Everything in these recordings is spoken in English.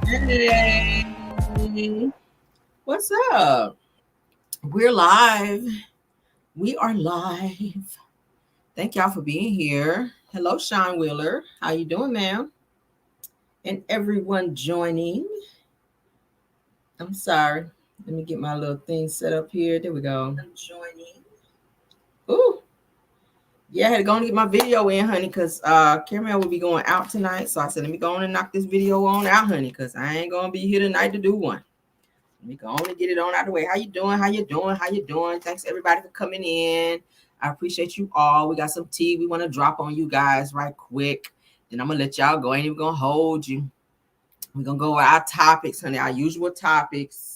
Hey, what's up? We're live. We are live. Thank y'all for being here. Hello, Sean Wheeler. How you doing, ma'am? And everyone joining. I'm sorry. Let me get my little thing set up here. There we go. I'm joining. Ooh. Yeah, I had to go and get my video in, honey, because Cameron will be going out tonight. So I said, let me go on and knock this video on out, honey, because I ain't gonna be here tonight to do one. Let me go on and get it on out of the way. How you doing? How you doing? How you doing? Thanks everybody for coming in. I appreciate you all. We got some tea we want to drop on you guys right quick. Then I'm gonna let y'all go. I ain't even gonna hold you. We're gonna go over our topics, honey. Our usual topics.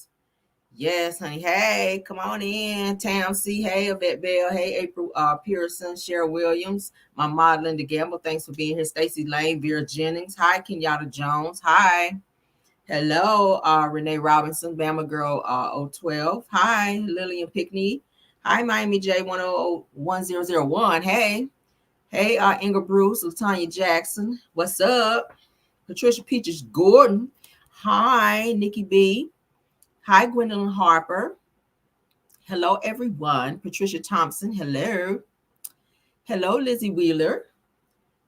Yes, honey. Hey, come on in. Tam C. Hey, Yvette Bell. Hey, April Pearson, Cheryl Williams, my mod Linda Gamble. Thanks for being here. Stacy Lane, Vera Jennings. Hi, Kenyatta Jones. Hi. Hello, Renee Robinson, Bama Girl 012. Hi, Lillian Pickney. Hi, Miami J 1001. Hey. Hey, Inga Bruce, Latanya Jackson. What's up? Patricia Peaches Gordon. Hi, Nikki B. Hi, Gwendolyn Harper. Hello, everyone. Patricia Thompson. Hello. Hello, Lizzie Wheeler.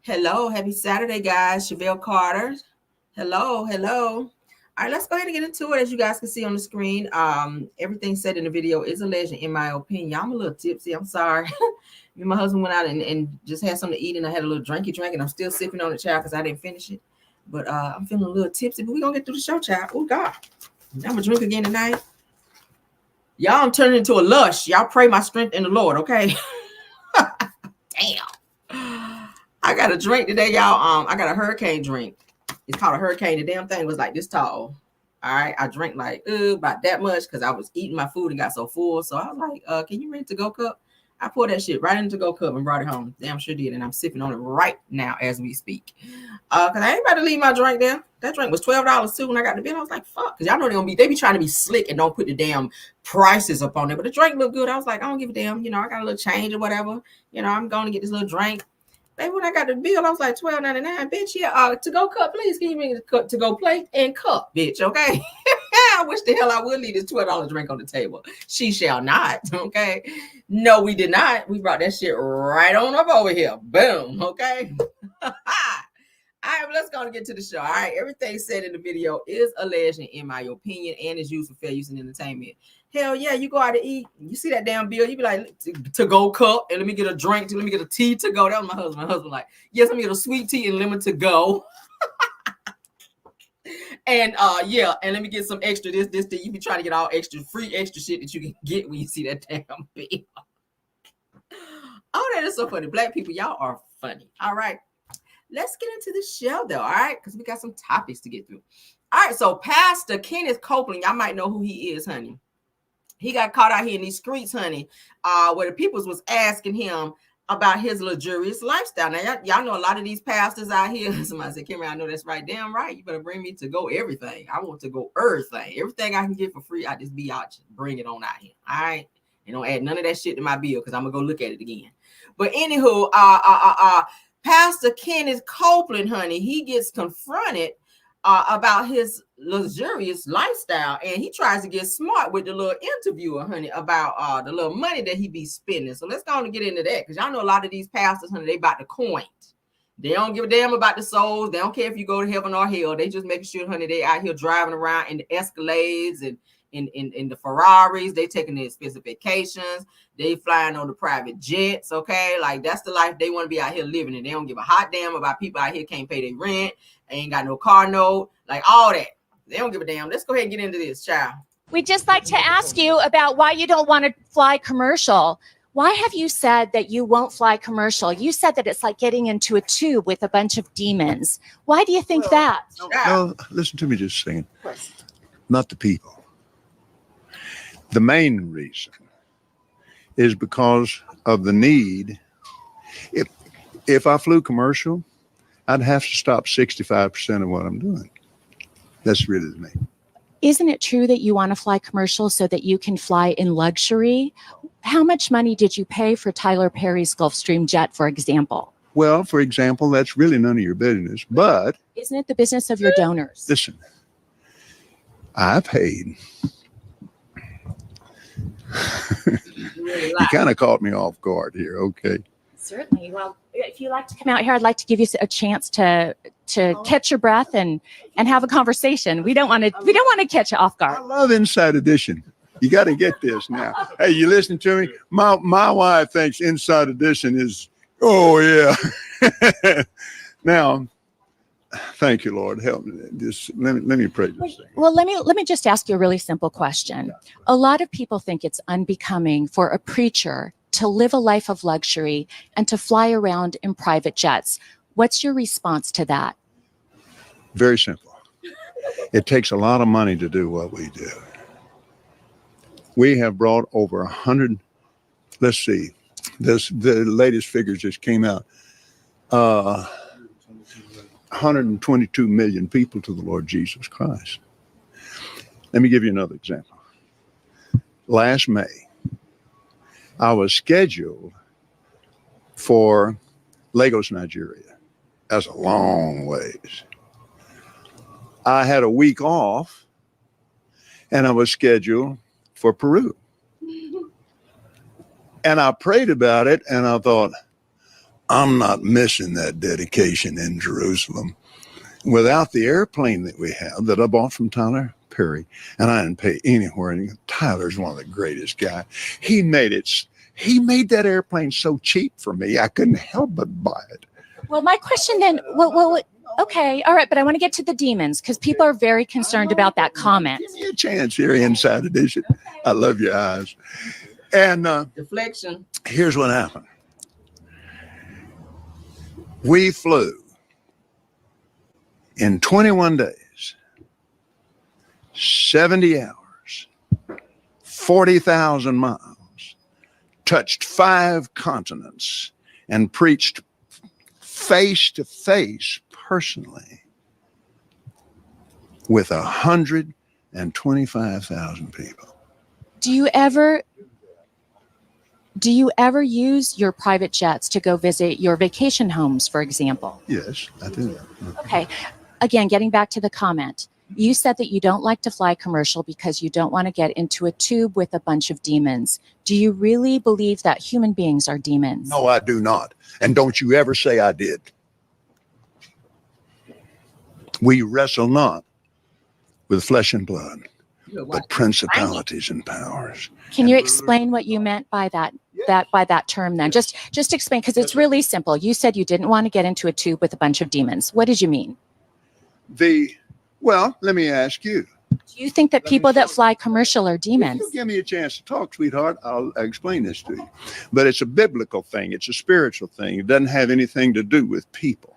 Hello. Happy Saturday, guys. Chevelle Carter. Hello. Hello. All right, let's go ahead and get into it. As you guys can see on the screen, everything said in the video is a legend, in my opinion. I'm a little tipsy. I'm sorry. Me and my husband went out and just had something to eat, and I had a little drinky drink, and I'm still sipping on the child because I didn't finish it. But I'm feeling a little tipsy, but we're going to get through the show, child. Oh, God. I'm going to drink again tonight. Y'all, I'm turning into a lush. Y'all pray my strength in the Lord, okay? Damn. I got a drink today, y'all. I got a hurricane drink. It's called a hurricane. The damn thing was like this tall. All right. I drank like about that much because I was eating my food and got so full. So I was like, can you bring it to go cup? I poured that shit right into go cup and brought it home. Damn sure did. And I'm sipping on it right now as we speak. Because I ain't about to leave my drink there. That drink was $12 too when I got the bill. I was like, fuck. Because y'all know they be trying to be slick and don't put the damn prices up on there. But the drink looked good. I was like, I don't give a damn. You know, I got a little change or whatever. You know, I'm going to get this little drink. Baby, when I got the bill, I was like $12.99. Bitch, yeah, to go cup, please. Can you bring the to go plate and cup, bitch? Okay. I wish the hell I would leave this $12 drink on the table. She shall not. Okay. No, we did not. We brought that shit right on up over here. Boom. Okay. All right, let's go and get to the show. All right, everything said in the video is a legend, in my opinion, and is used for fair use and entertainment. Hell yeah, you go out to eat, you see that damn bill, you be like, to go cup, and let me get a drink, let me get a tea to go. That was my husband. My husband like, yes, let me get a sweet tea and lemon to go. And yeah, and let me get some extra this. You be trying to get all extra, free extra shit that you can get when you see that damn bill. Oh, that is so funny. Black people, y'all are funny. All right. Let's get into the show, though, all right? Because we got some topics to get through. All right, so Pastor Kenneth Copeland, y'all might know who he is, honey. He got caught out here in these streets, honey, where the peoples was asking him about his luxurious lifestyle. Now, y'all know a lot of these pastors out here. Somebody said, Kimmy, I know that's right. Damn right. You better bring me to go everything. I want to go everything. Everything I can get for free, I just be out. Bring it on out here, all right? And don't add none of that shit to my bill because I'm going to go look at it again. But anywho, Pastor Kenneth Copeland, honey, he gets confronted about his luxurious lifestyle, and he tries to get smart with the little interviewer, honey, about the little money that he be spending. So let's go on and get into that, because y'all know a lot of these pastors, honey, they about the coins. They don't give a damn about the souls. They don't care if you go to heaven or hell. They just making sure, honey, they out here driving around in the Escalades and in the Ferraris. They taking the expensive vacations. They flying on the private jets, okay? Like, that's the life they want to be out here living, and they don't give a hot damn about people out here can't pay their rent, ain't got no car note, like all that. They don't give a damn. Let's go ahead and get into this, child. We'd just like to ask you about why you don't want to fly commercial. Why have you said that you won't fly commercial? You said that it's like getting into a tube with a bunch of demons. Why do you think that? No, listen to me just a second. Not the people. The main reason is because of the need. If I flew commercial, I'd have to stop 65% of what I'm doing. That's really the main. Isn't it true that you want to fly commercial so that you can fly in luxury? How much money did you pay for Tyler Perry's Gulfstream jet, for example? Well, for example, that's really none of your business, but... Isn't it the business of your donors? Listen, I paid. Really You lie. kind of caught me off guard here. Okay. Certainly. Well, if you like to come out here, I'd like to give you a chance to catch your breath and have a conversation. We don't want to catch you off I guard. love Inside Edition. You got to get this now. Hey, you listen to me? My wife thinks Inside Edition is, oh, yeah. Now, thank you, Lord. Help me. Let me pray this thing. Well, let me just ask you a really simple question. A lot of people think it's unbecoming for a preacher to live a life of luxury and to fly around in private jets. What's your response to that? Very simple. It takes a lot of money to do what we do. We have brought over 100, let's see, the latest figures just came out, 122 million people to the Lord Jesus Christ. Let me give you another example. Last May, I was scheduled for Lagos, Nigeria. That's a long ways. I had a week off and I was scheduled for Peru. And I prayed about it and I thought, I'm not missing that dedication in Jerusalem. Without the airplane that we have that I bought from Tyler Perry, and I didn't pay anywhere. And Tyler's one of the greatest guys. He made that airplane so cheap for me, I couldn't help but buy it. Well, my question then, okay, all right, but I want to get to the demons because people are very concerned about that comment. Give me a chance here, Inside Edition. I love your eyes. And Deflection. here's what happened. We flew in 21 days, 70 hours, 40,000 miles, touched 5 continents, and preached face to face personally with 125,000 people. Do you ever use your private jets to go visit your vacation homes, for example? Yes, I do. Okay. Again, getting back to the comment, you said that you don't like to fly commercial because you don't want to get into a tube with a bunch of demons. Do you really believe that human beings are demons? No, I do not. And don't you ever say I did. We wrestle not with flesh and blood, but principalities and powers. Can you explain what you meant by that term then? Just explain, because it's really simple. You said you didn't want to get into a tube with a bunch of demons. What did you mean? Well, let me ask you. Do you think that people that fly commercial are demons? If you give me a chance to talk, sweetheart, I'll explain this to you. But it's a biblical thing. It's a spiritual thing. It doesn't have anything to do with people.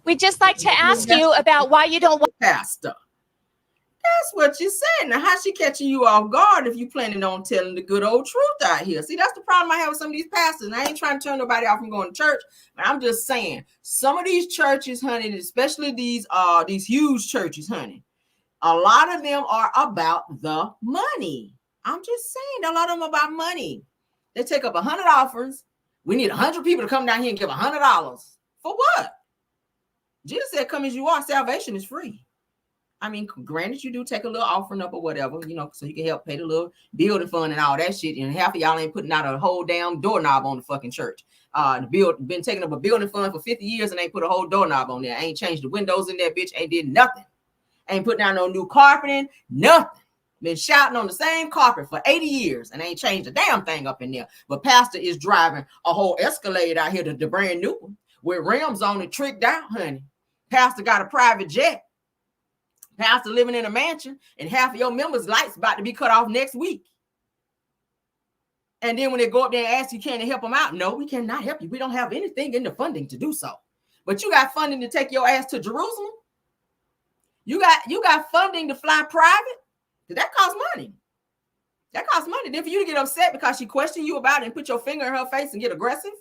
We'd just like to ask you about why you don't want Pastor. That's what you said. Now, how's she catching you off guard if you planning on telling the good old truth out here? See, that's the problem I have with some of these pastors. And I ain't trying to turn nobody off from going to church, but I'm just saying some of these churches, honey, especially these huge churches, honey, a lot of them are about the money. I'm just saying, a lot of them about money. They take up 100 offers. We need 100 people to come down here and give $100. For what? Jesus said, come as you are. Salvation is free. I mean, granted, you do take a little offering up or whatever, so you can help pay the little building fund and all that shit. And half of y'all ain't putting out a whole damn doorknob on the fucking church. Been taking up a building fund for 50 years and ain't put a whole doorknob on there. Ain't changed the windows in that bitch. Ain't did nothing. Ain't putting down no new carpeting. Nothing. Been shouting on the same carpet for 80 years and ain't changed a damn thing up in there. But pastor is driving a whole Escalade out here to the brand new one with rims on it tricked out, honey. Pastor got a private jet. Pastor living in a mansion, and half of your members' lights about to be cut off next week. And then when they go up there and ask you, can they help them out? No, we cannot help you. We don't have anything in the funding to do so. But you got funding to take your ass to Jerusalem. You got funding to fly private. That costs money. That costs money. Then for you to get upset because she questioned you about it and put your finger in her face and get aggressive,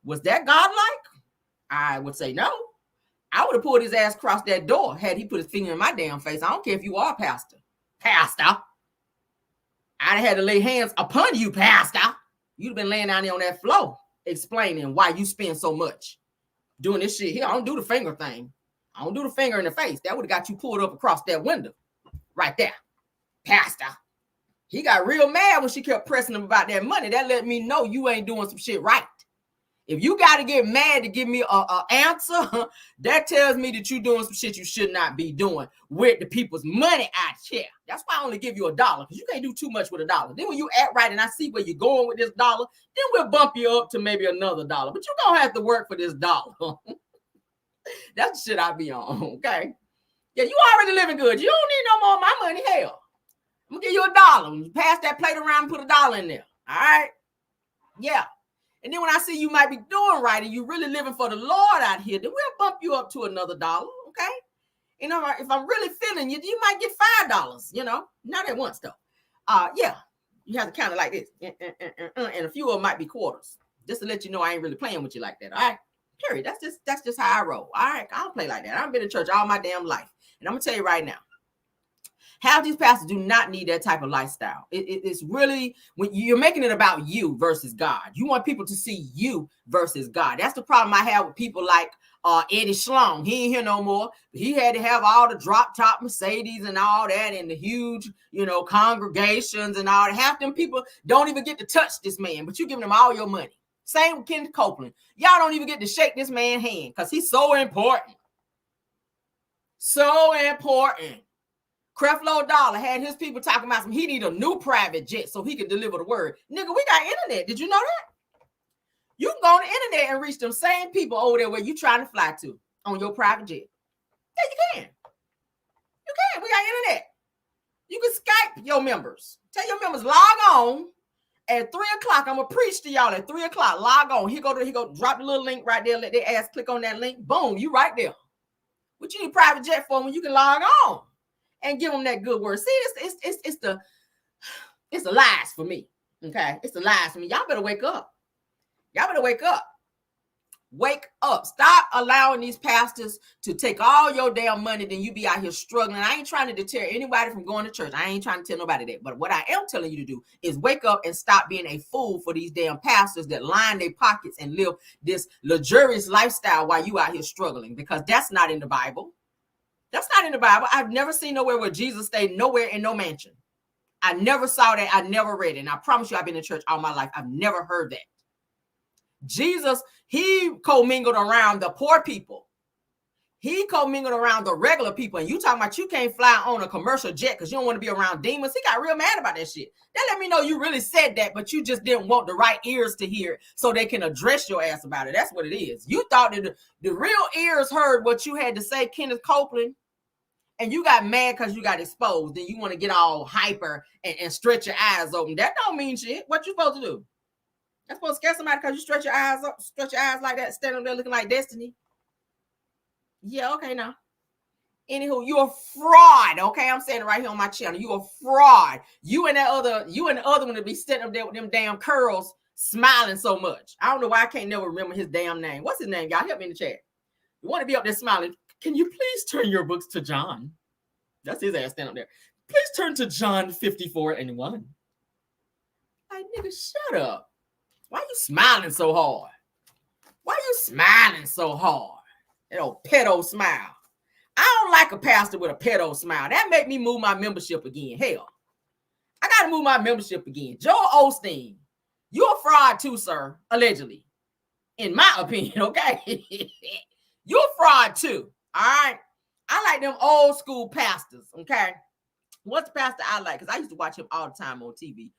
was that godlike? I would say no. I would have pulled his ass across that door had he put his finger in my damn face. I don't care if you are a pastor. Pastor. I'd have had to lay hands upon you, pastor. You'd have been laying down there on that floor explaining why you spend so much doing this shit here. I don't do the finger thing. I don't do the finger in the face. That would have got you pulled up across that window right there. pastor. He got real mad when she kept pressing him about that money. That let me know you ain't doing some shit right. If you got to get mad to give me a answer, that tells me that you're doing some shit you should not be doing with the people's money out here. That's why I only give you $1, because you can't do too much with $1. Then when you act right and I see where you're going with this dollar, then we'll bump you up to maybe another $1. But you're going to have to work for this dollar. That's the shit I be on, okay? Yeah, you already living good. You don't need no more of my money. Hell, I'm going to give you $1. You pass that plate around and put $1 in there, all right? Yeah. And then when I see you might be doing right and you really living for the Lord out here, then we'll bump you up to another $1, okay? You know, if I'm really feeling you, you might get $5, you know? Not at once, though. Yeah, you have to count it like this. And a few of them might be quarters, just to let you know I ain't really playing with you like that, all right? Period. That's just how I roll, all right? I don't play like that. I've been in church all my damn life. And I'm going to tell you right now, half these pastors do not need that type of lifestyle. It's really, when you're making it about you versus God. You want people to see you versus God. That's the problem I have with people like Eddie Schlong. He ain't here no more. He had to have all the drop top Mercedes and all that and the huge, you know, congregations and all that. Half them people don't even get to touch this man, but you giving them all your money. Same with Kenneth Copeland. Y'all don't even get to shake this man's hand because he's so important. So important. Creflo Dollar had his people talking about he need a new private jet so he could deliver the word. Nigga, we got internet. Did you know that? You can go on the internet and reach them same people over there where you trying to fly to on your private jet. Yeah, you can. You can. We got internet. You can Skype your members. Tell your members, log on at 3 o'clock. I'm going to preach to y'all at 3 o'clock. Log on. He go drop the little link right there. Let their ass click on that link. Boom, you right there. What you need private jet for when you can log on and give them that good word? See, it's the lies for me. Okay, it's the lies for me. Y'all better wake up. Y'all better wake up. Wake up. Stop allowing these pastors to take all your damn money, then you be out here struggling. I ain't trying to deter anybody from going to church. I ain't trying to tell nobody that. But what I am telling you to do is wake up and stop being a fool for these damn pastors that line their pockets and live this luxurious lifestyle while you out here struggling, because that's not in the Bible. That's not in the Bible. I've never seen nowhere where Jesus stayed nowhere in no mansion. I never saw that. I never read it. And I promise you, I've been in church all my life. I've never heard that. Jesus, he commingled around the poor people. He commingled around the regular people. And you talking about you can't fly on a commercial jet because you don't want to be around demons. He got real mad about that shit. That let me know you really said that, but you just didn't want the right ears to hear it so they can address your ass about it. That's what it is. You thought that the real ears heard what you had to say, Kenneth Copeland, and you got mad because you got exposed. Then you want to get all hyper and stretch your eyes open. That don't mean shit. What you supposed to do? That's supposed to scare somebody because you stretch your eyes like that, standing there looking like Destiny. Yeah, okay, now. Anywho, you're a fraud. Okay, I'm saying it right here on my channel. You're a fraud. You and the other one to be sitting up there with them damn curls, smiling so much. I don't know why I can't never remember his damn name. What's his name, y'all? Help me in the chat. You want to be up there smiling? Can you please turn your books to John? That's his ass standing up there. Please turn to John 54:1. Like, nigga, shut up. Why you smiling so hard? Why you smiling so hard? That old pedo smile. I don't like a pastor with a pedo smile. That make me move my membership again. Hell, I got to move my membership again. Joel Osteen, you're a fraud too, sir, allegedly. In my opinion, okay? You're a fraud too, all right? I like them old school pastors, okay? What's the pastor I like? Because I used to watch him all the time on TV.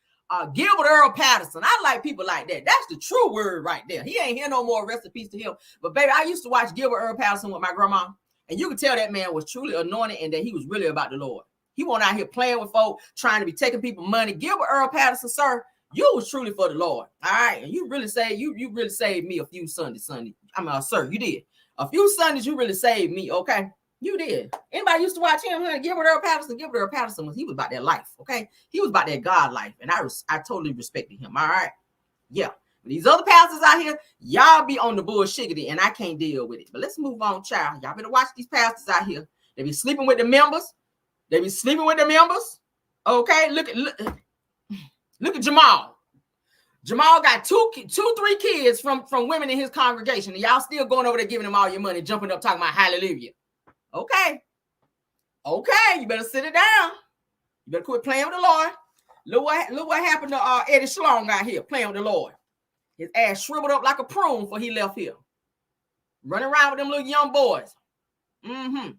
Gilbert Earl Patterson. I like people like that. That's the true word right there. He ain't here no more. Rest in peace to him. But baby, I used to watch Gilbert Earl Patterson with my grandma, and you could tell that man was truly anointed and that he was really about the Lord. He wasn't out here playing with folk, trying to be taking people money. Gilbert Earl Patterson, sir, you was truly for the Lord. All right, and you really saved me a few Sundays. I mean, sir, you did a few Sundays. You really saved me. Okay. You did. Anybody used to watch him? Gilbert Earl Patterson. Gilbert Earl Patterson he was about that life, okay? He was about that God life, and I totally respected him. All right, yeah. But these other pastors out here, y'all be on the bullshiggity, and I can't deal with it. But let's move on, child. Y'all better watch these pastors out here. They be sleeping with the members. Okay, look at Jamal. Jamal got two, 3 kids from women in his congregation, and y'all still going over there giving them all your money, jumping up talking about hallelujah. Okay, you better sit it down. You better quit playing with the Lord. Look what happened to Eddie Schlong out here playing with the Lord. His ass shriveled up like a prune before he left here. Running around with them little young boys. Running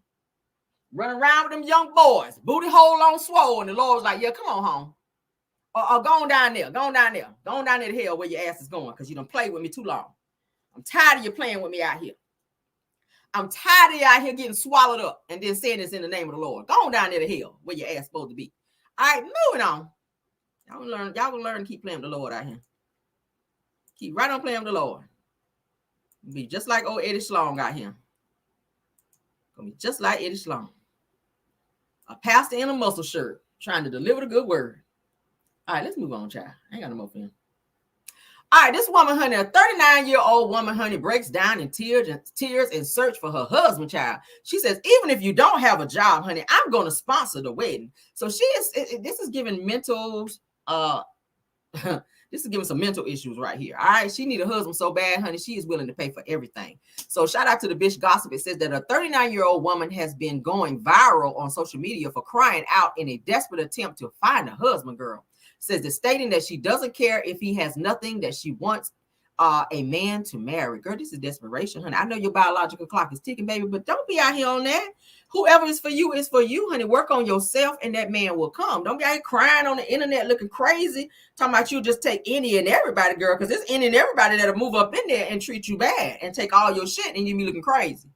around with them young boys. Booty hole on swole. And the Lord was like, yeah, come on home. Or go on down there. Go on down there. Go on down there to hell where your ass is going because you done played with me too long. I'm tired of you playing with me out here. I'm tired of you out here getting swallowed up and then saying this in the name of the Lord. Go on down there to hell where your ass supposed to be. All right, moving on. Y'all gonna learn to keep playing with the Lord out here. Keep right on playing with the Lord. Be just like old Eddie Schlong out here. Gonna be just like Eddie Schlong. A pastor in a muscle shirt trying to deliver the good word. All right, let's move on, child. I ain't got no more film. All right, this woman, honey, a 39-year-old woman, honey, breaks down in tears in search for her husband, child. She says, even if you don't have a job, honey, I'm going to sponsor the wedding. So this is giving mental, this is giving some mental issues right here. All right, she need a husband so bad, honey, she is willing to pay for everything. So shout out to the bitch gossip. It says that a 39-year-old woman has been going viral on social media for crying out in a desperate attempt to find a husband, girl. Says that stating that she doesn't care if he has nothing, that she wants a man to marry. Girl, this is desperation, honey. I know your biological clock is ticking, baby, but don't be out here on that. Whoever is for you, honey. Work on yourself and that man will come. Don't be out here crying on the internet looking crazy, talking about you just take any and everybody, girl, because there's any and everybody that'll move up in there and treat you bad and take all your shit and you be looking crazy.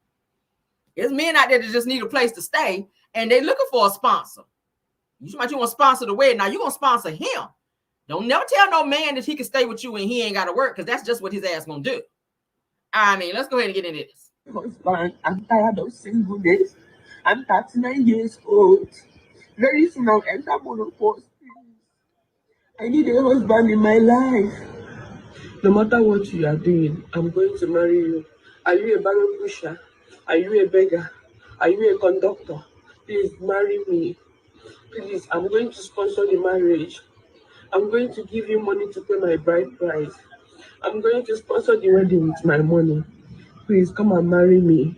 There's men out there that just need a place to stay and they looking for a sponsor. You want to sponsor the wedding. Now you're going to sponsor him. Don't never tell no man that he can stay with you and he ain't got to work because that's just what his ass going to do. I mean, let's go ahead and get into this. Husband, I'm tired of singleness. I'm 39 years old. Very soon I'll enter menopause. I need a husband in my life. No matter what you are doing, I'm going to marry you. Are you a barrel pusher? Are you a beggar? Are you a conductor? Please marry me. Please, I'm going to sponsor the marriage. I'm going to give you money to pay my bride price. I'm going to sponsor the wedding with my money. Please come and marry me.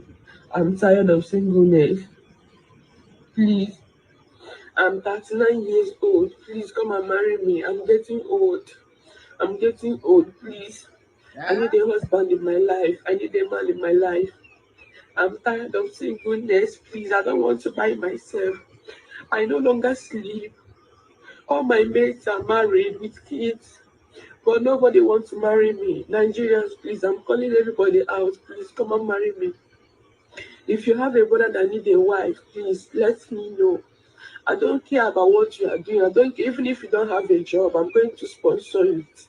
I'm tired of singleness. Please. I'm 39 years old. Please come and marry me. I'm getting old. Please. I need a husband in my life. I need a man in my life. I'm tired of singleness. Please, I don't want to buy myself. I no longer sleep. All my mates are married with kids, but nobody wants to marry me. Nigerians, please, I'm calling everybody out. Please come and marry me. If you have a brother that needs a wife, please let me know. I don't care about what you are doing. I don't care, even if you don't have a job, I'm going to sponsor it.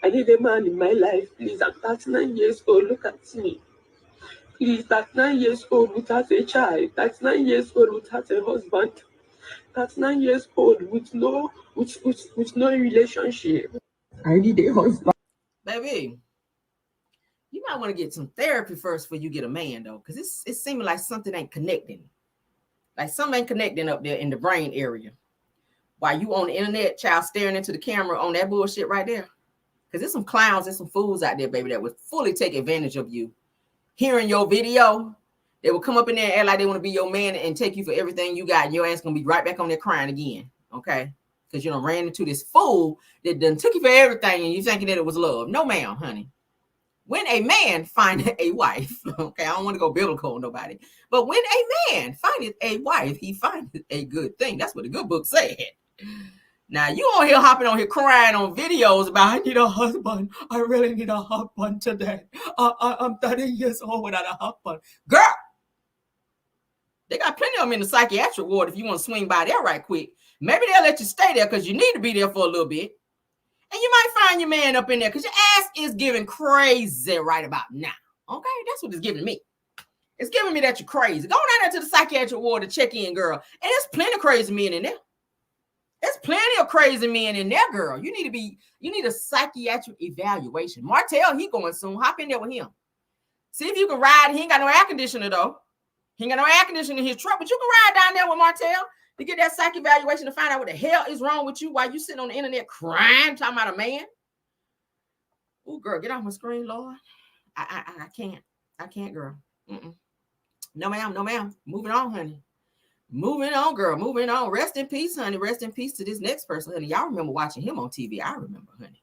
I need a man in my life, please. I'm 39 years old. Look at me. Please, 39 years old without a child, 39 years old without a husband, 39 years old with no relationship. I need a husband. Baby, you might want to get some therapy first before you get a man, though, because it's seeming like something ain't connecting. Like something ain't connecting up there in the brain area. While you on the internet, child, staring into the camera on that bullshit right there. Because there's some clowns and some fools out there, baby, that would fully take advantage of you. Hearing your video, they will come up in there and act like they want to be your man and take you for everything you got. And your ass going to be right back on there crying again, okay? Because you done ran into this fool that done took you for everything and you thinking that it was love. No, ma'am, honey. When a man findeth a wife, okay, I don't want to go biblical on nobody, but when a man findeth a wife, he findeth a good thing. That's what the good book said. Now, you on here hopping on here crying on videos about, I need a husband. I really need a husband today. I'm 30 years old without a husband. Girl, they got plenty of them in the psychiatric ward if you want to swing by there right quick. Maybe they'll let you stay there because you need to be there for a little bit. And you might find your man up in there because your ass is giving crazy right about now. Okay, that's what it's giving me. It's giving me that you're crazy. Go down there to the psychiatric ward to check in, girl. And there's plenty of crazy men in there. There's plenty of crazy men in there, girl. You need a psychiatric evaluation. Martell, he going soon. Hop in there with him. See if you can ride. He ain't got no air conditioner, though. He ain't got no air conditioner in his truck, but you can ride down there with Martell to get that psych evaluation to find out what the hell is wrong with you while you sitting on the internet crying, talking about a man. Oh, girl, get off my screen, Lord. I can't. I can't, girl. Mm-mm. No, ma'am. No, ma'am. Moving on, honey. Moving on, girl. Moving on. Rest in peace, honey. Rest in peace to this next person, honey. Y'all remember watching him on TV? I remember, honey.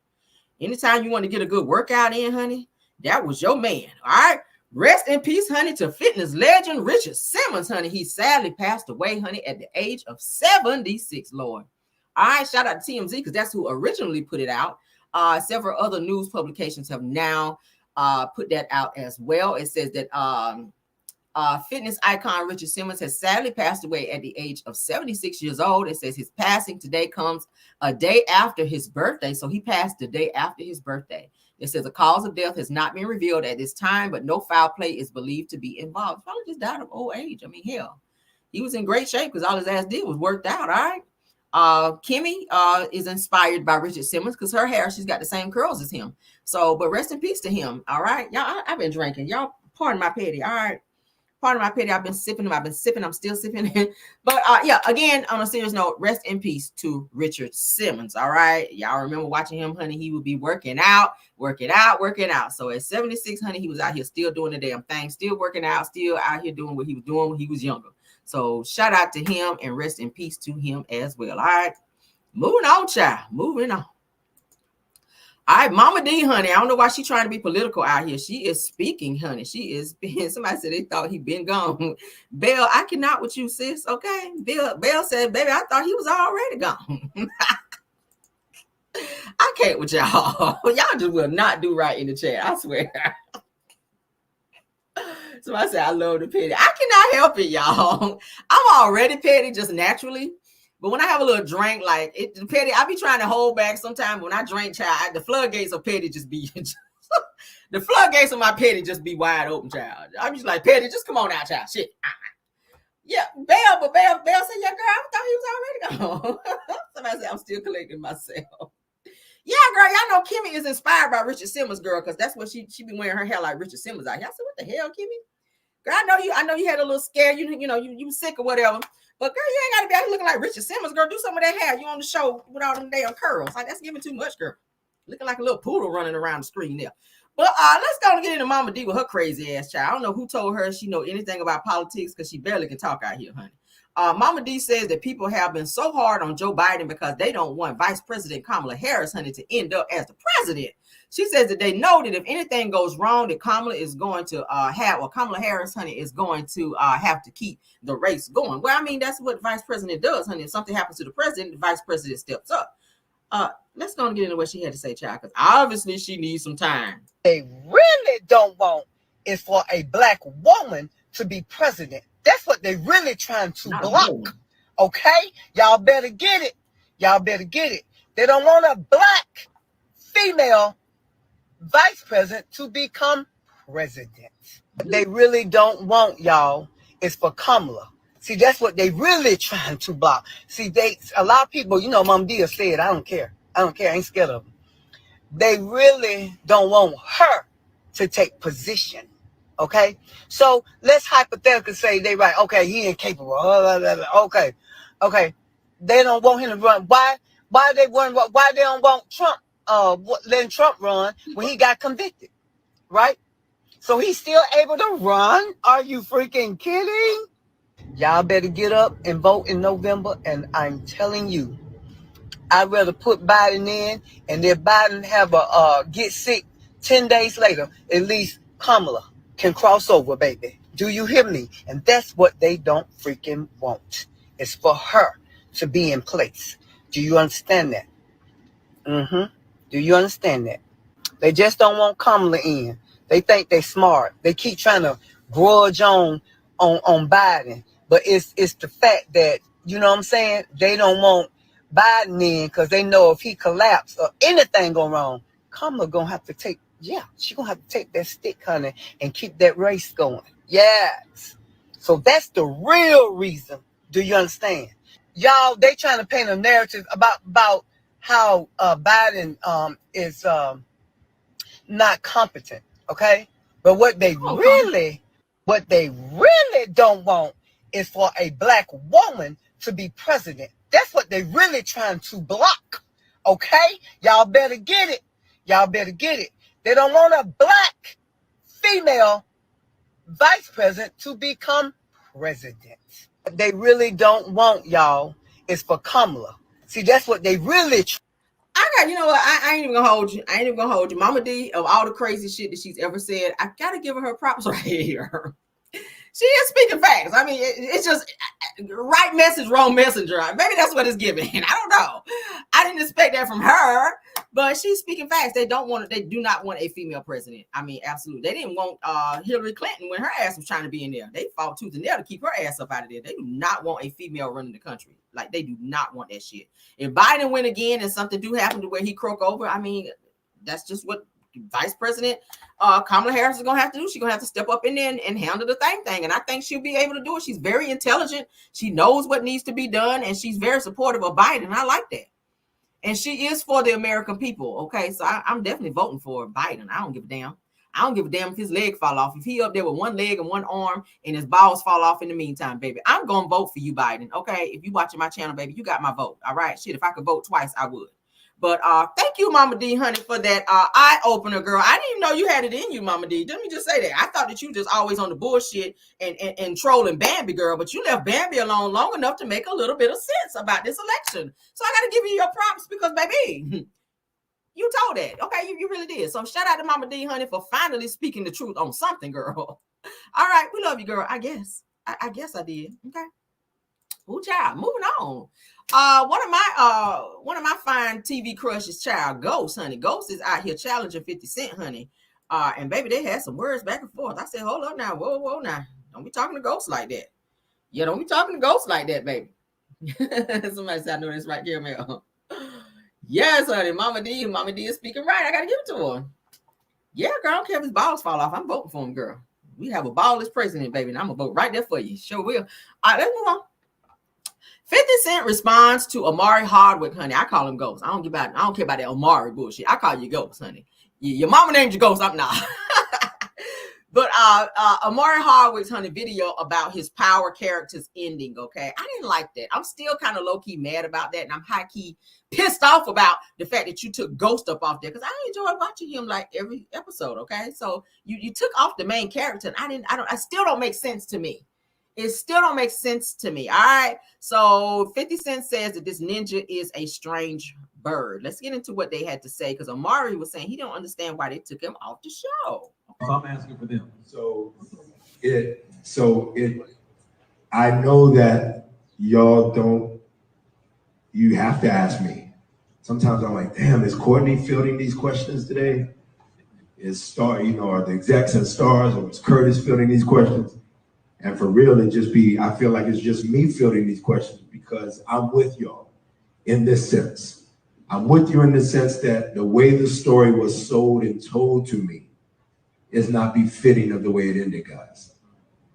Anytime you want to get a good workout in, honey, that was your man. All right. Rest in peace, honey, to fitness legend Richard Simmons, honey. He sadly passed away, honey, at the age of 76, Lord. All right. Shout out to TMZ because that's who originally put it out. Several other news publications have now put that out as well. It says that fitness icon Richard Simmons has sadly passed away at the age of 76 years old. It says his passing today comes a day after his birthday. So he passed the day after his birthday. It says the cause of death has not been revealed at this time, but no foul play is believed to be involved. Probably just died of old age. I mean, hell, he was in great shape because all his ass did was worked out. All right. Kimmy is inspired by Richard Simmons because her hair, she's got the same curls as him. So, but rest in peace to him. All right. Y'all, I've been drinking. Y'all, pardon my petty. All right. Part of my pity, I've been sipping them. I'm still sipping. But yeah, again, on a serious note, rest in peace to Richard Simmons. All right. Y'all remember watching him, honey. He would be working out. So at 76, honey, he was out here still doing the damn thing, still working out, still out here doing what he was doing when he was younger. So shout out to him and rest in peace to him as well. All right. Moving on, child. Moving on. All right, Mama D, honey. I don't know why she's trying to be political out here. She is speaking, honey. She is being, somebody said they thought he'd been gone. Belle, I cannot with you, sis. Okay. Belle said, baby, I thought he was already gone. I can't with y'all. Y'all just will not do right in the chat. I swear. Somebody said, I love the petty. I cannot help it, y'all. I'm already petty just naturally. But when I have a little drink, like it, the petty, I be trying to hold back sometimes. When I drink, child, the floodgates of petty just be, the floodgates of my petty just be wide open, child. I'm just like, petty, just come on out, child. Shit. Yeah, Belle said, yeah, girl, I thought he was already gone. Somebody said, I'm still collecting myself. Yeah, girl, y'all know Kimmy is inspired by Richard Simmons, girl, because that's what she be wearing her hair like Richard Simmons out. Y'all said, what the hell, Kimmy? Girl, I know you had a little scare. You sick or whatever. But girl, you ain't got to be out here looking like Richard Simmons, girl. Do some of that hair. You on the show with all them damn curls. Like, that's giving too much, girl. Looking like a little poodle running around the screen there. But let's go and get into Mama D with her crazy ass child. I don't know who told her she know anything about politics because she barely can talk out here, honey. Mama D says that people have been so hard on Joe Biden because they don't want Vice President Kamala Harris, honey, to end up as the president. She says that they know that if anything goes wrong, that Kamala is going to Kamala Harris, honey, is going to have to keep the race going. Well, I mean, that's what Vice President does, honey. If something happens to the president, the Vice President steps up. Let's go and get into what she had to say, child, because obviously she needs some time. They really don't want is for a black woman to be president. That's what they really trying to block. Okay? Y'all better get it. They don't want a black female vice president to become president. What they really don't want, y'all, is for Kamala. See, that's what they really trying to block. See, a lot of people, Mom Dia said, I don't care. I ain't scared of them. They really don't want her to take position. Okay? So let's hypothetically say they right. Okay, he incapable. Okay. They don't want him to run. Why they don't want Trump letting Trump run when he got convicted? Right? So he's still able to run? Are you freaking kidding? Y'all better get up and vote in November, and I'm telling you, I'd rather put Biden in, and if Biden have a get sick 10 days later, at least Kamala can cross over, baby. Do you hear me? And that's what they don't freaking want. It's for her to be in place. Do you understand that? Do you understand that? They just don't want Kamala in. They think they smart. They keep trying to grudge on Biden. But it's the fact that, you know what I'm saying, they don't want Biden in because they know if he collapse or anything go wrong, Kamala gonna have to take, she gonna have to take that stick, honey, and keep that race going. Yes. So that's the real reason. Do you understand? Y'all, they trying to paint a narrative about how Biden is not competent, okay? But what they really don't want is for a black woman to be president. That's what they really trying to block, okay? Y'all better get it. They don't want a black female vice president to become president. What they really don't want, y'all, is for Kamala. See, that's what they really you know what? I ain't even gonna hold you. I ain't even gonna hold you. Mama D, of all the crazy shit that she's ever said, I gotta give her props right here. She is speaking facts. I mean, it's just right message, wrong messenger. Maybe that's what it's giving. I don't know. I didn't expect that from her, but she's speaking facts. They do not want a female president. I mean, absolutely. They didn't want Hillary Clinton when her ass was trying to be in there. They fought tooth and nail to keep her ass up out of there. They do not want a female running the country. Like, they do not want that shit. If Biden win again and something do happen to where he croak over, I mean, that's just what Vice President Kamala Harris is gonna have to do. She's gonna have to step up in there and handle the thing. And I think she'll be able to do it. She's very intelligent. She knows what needs to be done, and she's very supportive of Biden. I like that. And she is for the American people. Okay, so I'm definitely voting for Biden. I don't give a damn. I don't give a damn if his leg fall off. If he up there with one leg and one arm and his balls fall off in the meantime, baby, I'm gonna vote for you, Biden. Okay, if you watching my channel, baby, you got my vote. All right, shit. If I could vote twice, I would. But thank you, Mama D, honey, for that eye opener, girl. I didn't even know you had it in you, Mama D. Let me just say that. I thought that you just always on the bullshit and trolling Bambi, girl. But you left Bambi alone long enough to make a little bit of sense about this election. So I got to give you your props because, baby, you told that. Okay, you really did. So shout out to Mama D, honey, for finally speaking the truth on something, girl. All right, we love you, girl. I guess. I guess I did. Okay. Ooh, child. Moving on. One of my fine TV crushes, child, Ghost, honey. Ghost is out here challenging 50 Cent, honey. And baby, they had some words back and forth. I said, hold up now, whoa now. Don't be talking to Ghost like that. Yeah, don't be talking to Ghost like that, baby. Somebody said I know this right here, man. Yes, honey. Mama D is speaking right. I gotta give it to her. Yeah, girl, I don't care if his balls fall off. I'm voting for him, girl. We have a ballless president, baby, and I'm gonna vote right there for you. Sure will. All right, let's move on. 50 Cent responds to Omari Hardwick, honey. I call him Ghost. I don't care about that Omari bullshit. I call you Ghost, honey. Your mama named you Ghost. I'm not. But Omari Hardwick's, honey, video about his Power characters ending, okay? I didn't like that. I'm still kind of low-key mad about that, and I'm high-key pissed off about the fact that you took Ghost up off there, because I enjoy watching him like every episode, okay? So you took off the main character, and I still don't make sense to me. It still don't make sense to me. All right. So 50 Cent says that this ninja is a strange bird. Let's get into what they had to say, because Omari was saying he don't understand why they took him off the show. So I'm asking for them. I know that y'all don't, you have to ask me. Sometimes I'm like, damn, is Courtney fielding these questions today? Is Star, are the execs and Stars, or is Curtis fielding these questions? And for real, I feel like it's just me fielding these questions because I'm with y'all in this sense. I'm with you in the sense that the way the story was sold and told to me is not befitting of the way it ended, guys.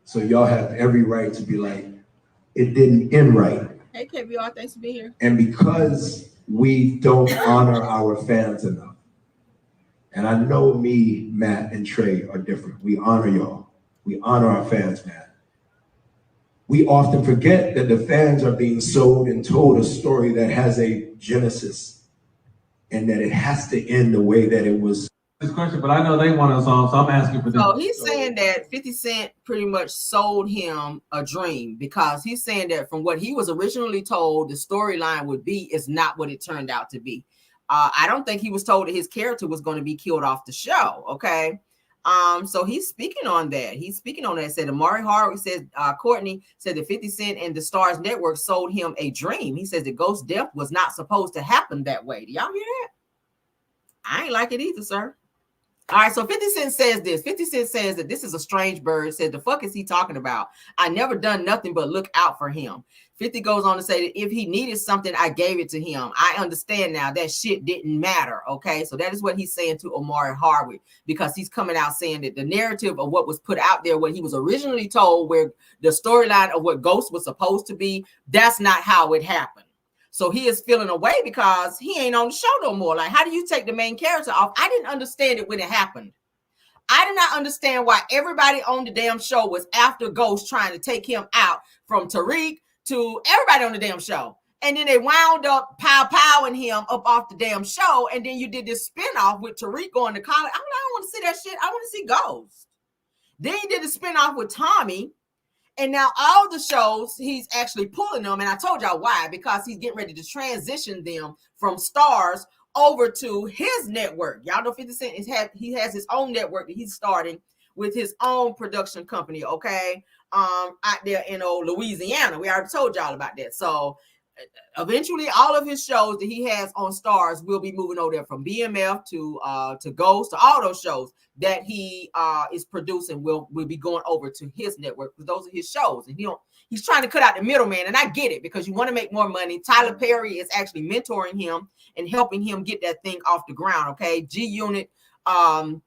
So y'all have every right to be like, it didn't end right. Hey, KBR, thanks for being here. And because we don't honor our fans enough, and I know me, Matt, and Trey are different. We honor y'all. We honor our fans, man. We often forget that the fans are being sold and told a story that has a genesis and that it has to end the way that it was. This question, but I know they want us on, so I'm asking for them. So he's saying that 50 Cent pretty much sold him a dream, because he's saying that from what he was originally told the storyline would be is not what it turned out to be. I don't think he was told that his character was going to be killed off the show. Okay. So he's speaking on that. Said Omari Hardwick says, Courtney said that 50 Cent and the Stars Network sold him a dream. He says that Ghost death was not supposed to happen that way. Do y'all hear that? I ain't like it either, sir. All right, so 50 Cent says this. 50 Cent says that this is a strange bird. Said, the fuck is he talking about? I never done nothing but look out for him. 50 goes on to say that if he needed something, I gave it to him. I understand now that shit didn't matter, okay? So that is what he's saying to Omari Hardwick, because he's coming out saying that the narrative of what was put out there, what he was originally told, where the storyline of what Ghost was supposed to be, that's not how it happened. So he is feeling away because he ain't on the show no more. Like, how do you take the main character off? I didn't understand it when it happened. I did not understand why everybody on the damn show was after Ghost, trying to take him out, from Tariq to everybody on the damn show. And then they wound up powing him up off the damn show. And then you did this spinoff with Tariq going to college. I don't want to see that shit. I want to see Ghost. Then you did the spinoff with Tommy. And now all the shows, he's actually pulling them. And I told y'all why, because he's getting ready to transition them from Stars over to his network. Y'all know 50 Cent he has his own network that he's starting with his own production company, okay? Out there in Louisiana. We already told y'all about that. So eventually all of his shows that he has on Stars will be moving over there, from BMF to Ghost, to all those shows that he is producing will be going over to his network, because those are his shows. And he's trying to cut out the middleman. And I get it, because you want to make more money. Tyler Perry is actually mentoring him and helping him get that thing off the ground, okay? G Unit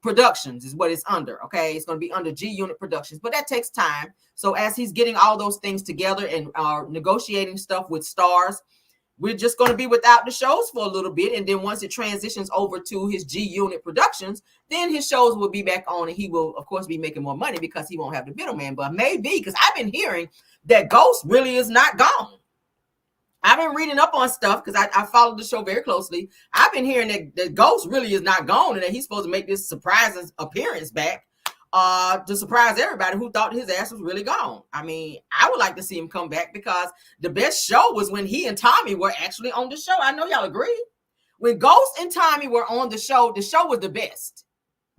Productions is what it's under, okay? It's going to be under G Unit Productions, but that takes time. So as he's getting all those things together and negotiating stuff with Stars, we're just going to be without the shows for a little bit. And then once it transitions over to his G Unit Productions, then his shows will be back on, and he will, of course, be making more money because he won't have the middleman. But maybe, because I've been hearing that Ghost really is not gone. I've been reading up on stuff because I followed the show very closely. I've been hearing that Ghost really is not gone, and that he's supposed to make this surprising appearance back to surprise everybody who thought his ass was really gone. I mean, I would like to see him come back, because the best show was when he and Tommy were actually on the show. I know y'all agree. When Ghost and Tommy were on the show was the best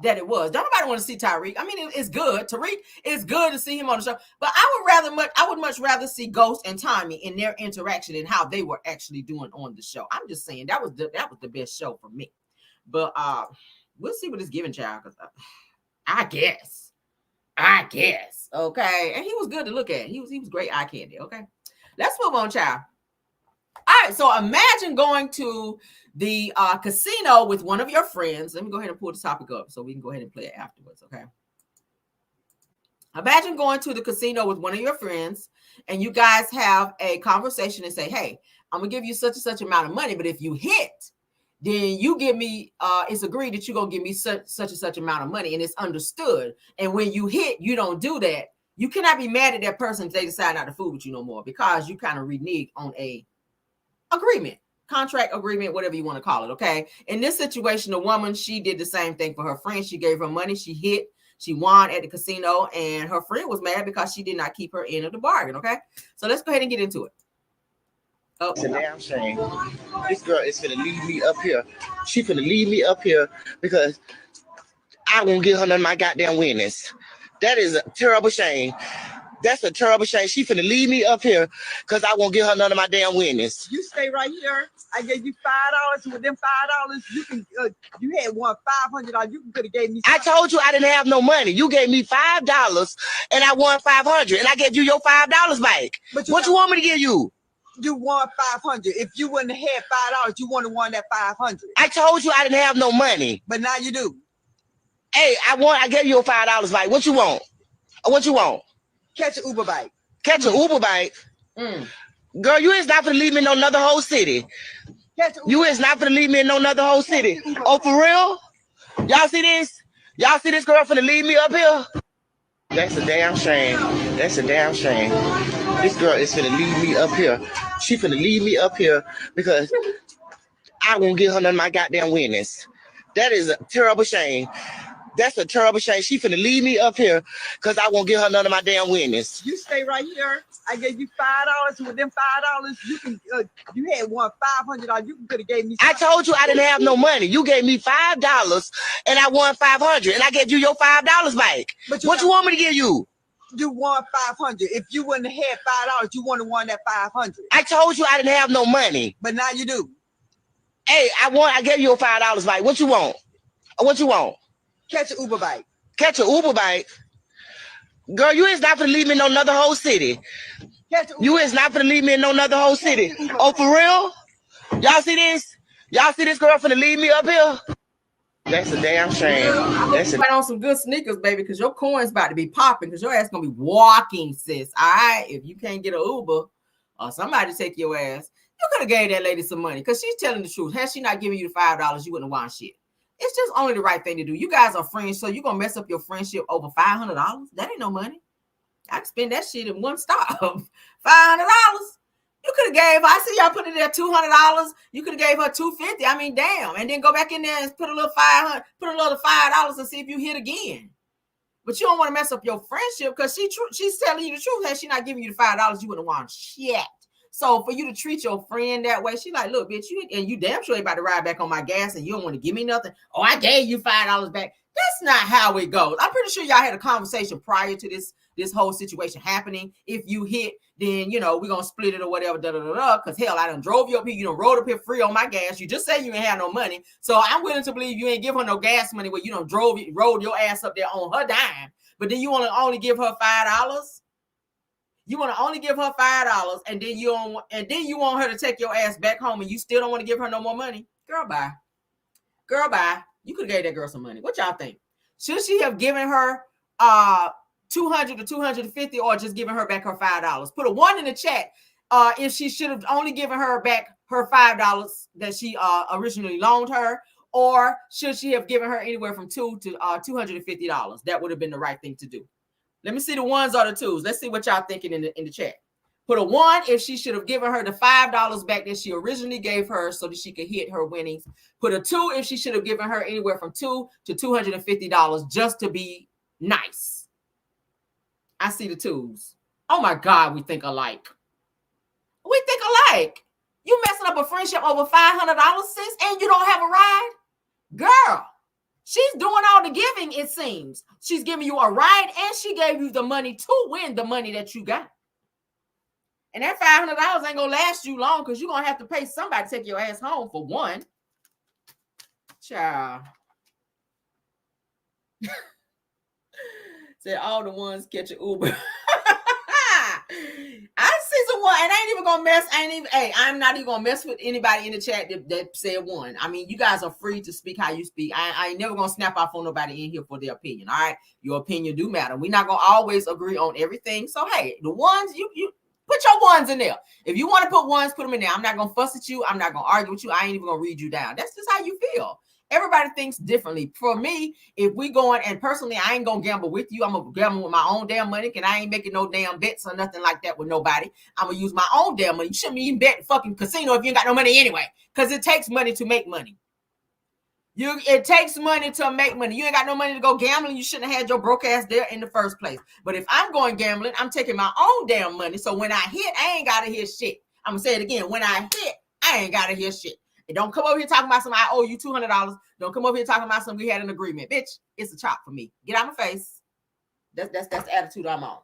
that it was. Don't nobody want to see Tariq. I mean, it's good. Tariq, it's good to see him on the show, but I would much rather see Ghost and Tommy in their interaction and how they were actually doing on the show. I'm just saying that was the best show for me. But we'll see what it's giving, child. Because I guess. Okay, and he was good to look at. He was great eye candy. Okay, let's move on, child. All right, so imagine going to the casino with one of your friends. Let me go ahead and pull the topic up so we can go ahead and play it afterwards, okay? Imagine going to the casino with one of your friends, and you guys have a conversation and say, hey, I'm going to give you such and such amount of money, but if you hit, then you give me, it's agreed that you're going to give me such and such amount of money, and it's understood. And when you hit, you don't do that. You cannot be mad at that person if they decide not to fool with you no more, because you kind of renege on a agreement, contract agreement, whatever you want to call it, okay? In this situation, the woman, she did the same thing for her friend. She gave her money, she hit, she won at the casino, and her friend was mad because she did not keep her end of the bargain, okay? So let's go ahead and get into it. Oh, it's a damn shame. This girl is finna leave me up here. She finna leave me up here because I won't give her none of my goddamn winnings. That is a terrible shame. That's a terrible shame. She finna leave me up here because I won't give her none of my damn winnings. You stay right here. I gave you $5. With them $5, you can. You had won $500. You could have gave me. I told you I didn't have no money. You gave me $5, and I won $500, and I gave you your $5 back. But what you want me to give you? You won $500. If you wouldn't have had $5, you wouldn't have won that $500. I told you I didn't have no money. But now you do. Hey, I gave you your $5 back. What you want? What you want? Catch an Uber bike. Catch an Uber bike? Girl, you is not gonna leave me in no another whole city. You is not gonna leave me in no another whole city. Oh, for real? Y'all see this? Y'all see this girl finna leave me up here? That's a damn shame. That's a damn shame. This girl is finna leave me up here. She finna leave me up here because I won't give her none of my goddamn winnings. That is a terrible shame. That's a terrible shame. She finna leave me up here because I won't give her none of my damn winnings. You stay right here. I gave you $5. With them $5, you can. You had won $500. You could have gave me. I told you I didn't have no money. You gave me $5, and I won $500, and I gave you your $5 back. But what you want me to give you? You won $500. If you wouldn't have had $5, you wouldn't have won that $500. I told you I didn't have no money. But now you do. Hey, I gave you your $5 back. What you want? What you want? Catch an Uber bike. Catch an Uber bike? Girl, you is not gonna leave me in no another whole city. You is not gonna leave me in no another whole city. Oh, for real? Y'all see this? Y'all see this girl finna leave me up here? That's a damn shame. That's put on some good sneakers, baby, because your coin's about to be popping, because your ass gonna be walking, sis. All right, if you can't get an Uber or somebody to take your ass, you could have gave that lady some money, because she's telling the truth. Had she not given you the $5, you wouldn't have won shit. It's just only the right thing to do. You guys are friends, so you're going to mess up your friendship over $500? That ain't no money. I can spend that shit in one stop. $500. You could have gave her, I see y'all put it there $200. You could have gave her $250. I mean, damn. And then go back in there and put a little $500, put a little $5 and see if you hit again. But you don't want to mess up your friendship because she's telling you the truth. Had she not giving you the $5, you wouldn't want shit. So for you to treat your friend that way, she like, look, bitch, you damn sure ain't about to ride back on my gas and you don't want to give me nothing. Oh, I gave you $5 back. That's not how it goes. I'm pretty sure y'all had a conversation prior to this whole situation happening. If you hit, then, we're going to split it or whatever, because hell, I done drove you up here. You done rode up here free on my gas. You just said you ain't had no money. So I'm willing to believe you ain't give her no gas money where you done rode your ass up there on her dime. But then you want to only give her $5? You want to only give her $5 and then you want her to take your ass back home and you still don't want to give her no more money? Girl, bye. Girl, bye. You could have gave that girl some money. What y'all think? Should she have given her $200 to $250 or just given her back her $5? Put a 1 in the chat if she should have only given her back her $5 that she originally loaned her, or should she have given her anywhere from $2 to $250? That would have been the right thing to do. Let me see the 1s or the 2s. Let's see what y'all thinking in the chat. Put a 1 if she should have given her the $5 back that she originally gave her so that she could hit her winnings. Put a 2 if she should have given her anywhere from $2 to $250 just to be nice. I see the 2s. Oh my God, we think alike. We think alike. You messing up a friendship over $500, sis, and you don't have a ride? Girl, she's doing all the giving, it seems. She's giving you a ride and she gave you the money to win the money that you got. And that $500 ain't going to last you long because you're going to have to pay somebody to take your ass home for one. Child. Said all the ones catch an Uber. I see someone, and I ain't even gonna mess. I'm not even gonna mess with anybody in the chat that said 1. I mean, you guys are free to speak how you speak. I ain't never gonna snap off on nobody in here for their opinion. All right, your opinion do matter. We're not gonna always agree on everything. So hey, the ones you put your 1s in there. If you want to put 1s, put them in there. I'm not gonna fuss at you. I'm not gonna argue with you. I ain't even gonna read you down. That's just how you feel. Everybody thinks differently. For me, if we going, and personally, I ain't gonna gamble with you. I'm gonna gamble with my own damn money, and I ain't making no damn bets or nothing like that with nobody. I'm gonna use my own damn money. You shouldn't even bet in fucking casino if you ain't got no money anyway, because it takes money to make money. It takes money to make money. You ain't got no money to go gambling. You shouldn't have had your broke ass there in the first place. But if I'm going gambling, I'm taking my own damn money. So when I hit, I ain't gotta hear shit. I'm gonna say it again. When I hit, I ain't gotta hear shit. And don't come over here talking about something. I owe you $200. Don't come over here talking about something. We had an agreement, bitch. It's a chop for me. Get out my face. That's the attitude I'm on.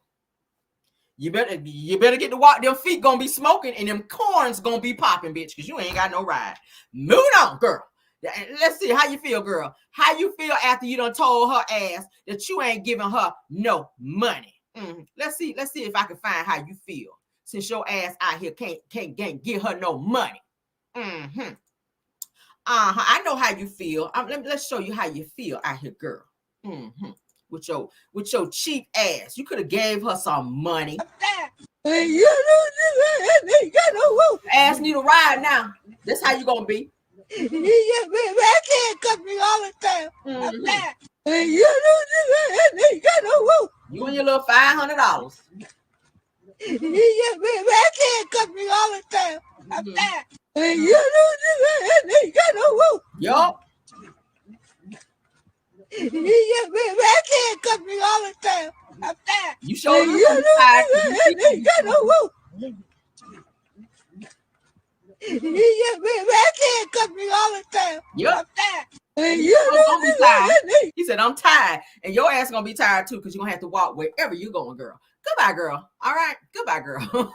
You better get to walk. Them feet gonna be smoking and them corns gonna be popping, bitch, because you ain't got no ride. Moving on, girl. Let's see how you feel, girl. How you feel after you done told her ass that you ain't giving her no money. Let's see if I can find how you feel since your ass out here can't give her no money. I know how you feel. Let's show you how you feel out here, girl. With your cheap ass. You could have gave her some money. Ass need a ride now. That's how you gonna be. I can't cut me all the time. You and your little $500. I can't cut me all the time. Yup. I can't cut me all the time. You sure you tired. I can't cut me all the time. Yep. Gonna be tired. He said, I'm tired. And your ass gonna be tired too, because you're gonna have to walk wherever you're going, girl. Goodbye, girl. All right. Goodbye, girl.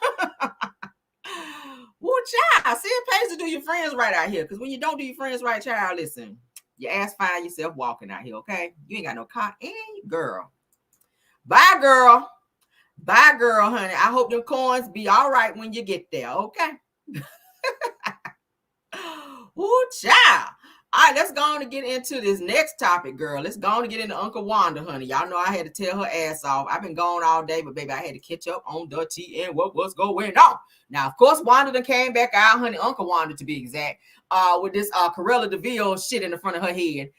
Woo, child. See, it pays to do your friends right out here. Because when you don't do your friends right, child, listen, your ass find yourself walking out here, okay? You ain't got no car. Girl. Bye, girl. Bye, girl, honey. I hope them coins be all right when you get there, okay? Woo, child. All right, let's go on and get into this next topic, girl. Let's go on and get into Uncle Wanda, honey. Y'all know I had to tell her ass off. I've been gone all day, but baby, I had to catch up on the tea and what was going on. Now, of course, Wanda done came back out, honey, Uncle Wanda to be exact, with this Corella DeVille shit in the front of her head.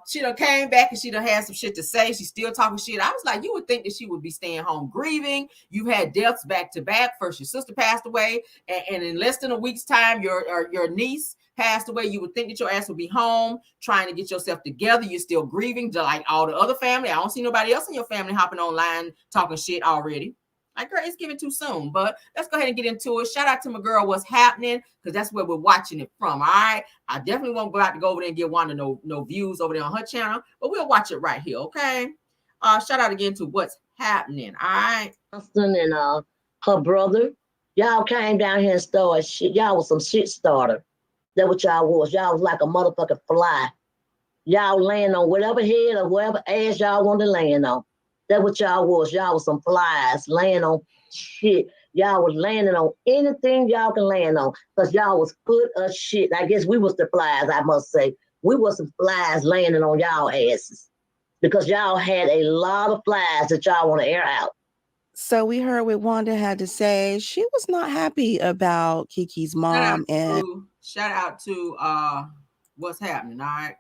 She done came back and she done had some shit to say. She's still talking shit. I was like, you would think that she would be staying home grieving. You've had deaths back to back. First, your sister passed away, and in less than a week's time, your niece passed away. You would think that your ass would be home trying to get yourself together. You're still grieving, just like all the other family. I don't see nobody else in your family hopping online talking shit already. Like, girl, it's giving too soon. But let's go ahead and get into it. Shout out to my girl, What's Happening, because that's where we're watching it from. All right. I definitely won't go out to go over there and get Wanda no views over there on her channel, but we'll watch it right here. Okay. Shout out again to What's Happening. All right. Austin and her brother, y'all came down here and started shit. Y'all was some shit starter. That's what y'all was. Y'all was like a motherfucking fly. Y'all laying on whatever head or whatever ass y'all wanted to land on. That's what y'all was. Y'all was some flies laying on shit. Y'all was landing on anything y'all can land on, because y'all was full of shit. I guess we was the flies, I must say. We was some flies landing on y'all asses, because y'all had a lot of flies that y'all want to air out. So we heard what Wanda had to say. She was not happy about Kiki's mom. Shout out to What's Happening. All right.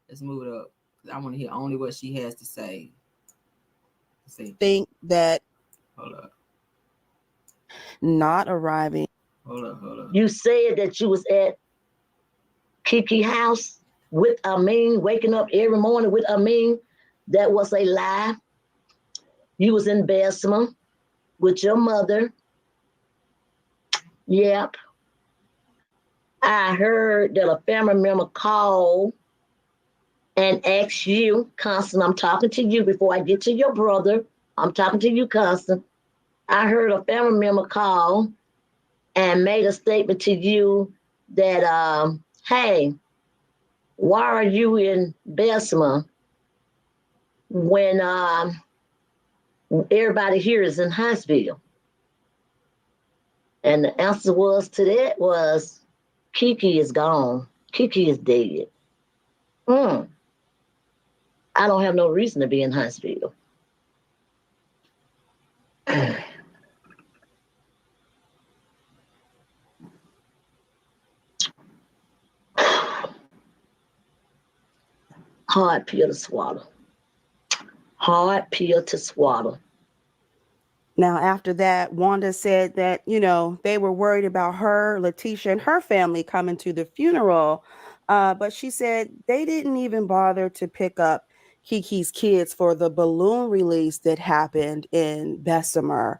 Let's move it up. I want to hear only what she has to say. Let's see. Think that Hold up. Not arriving. Hold up. You said that you was at Kiki's house with Amin, waking up every morning with Amin. That was a lie. You was in Bessemer with your mother. Yep. I heard that a family member called and asked you, Constant, I'm talking to you before I get to your brother. I'm talking to you, Constant. I heard a family member call and made a statement to you that, hey, why are you in Bessemer when everybody here is in Huntsville? And the answer to that was, Kiki is gone. Kiki is dead. I don't have no reason to be in Huntsville. Hard pill to swallow. Hard pill to swallow. Now, after that, Wanda said that, they were worried about her, Letitia, and her family coming to the funeral. But she said they didn't even bother to pick up Kiki's kids for the balloon release that happened in Bessemer.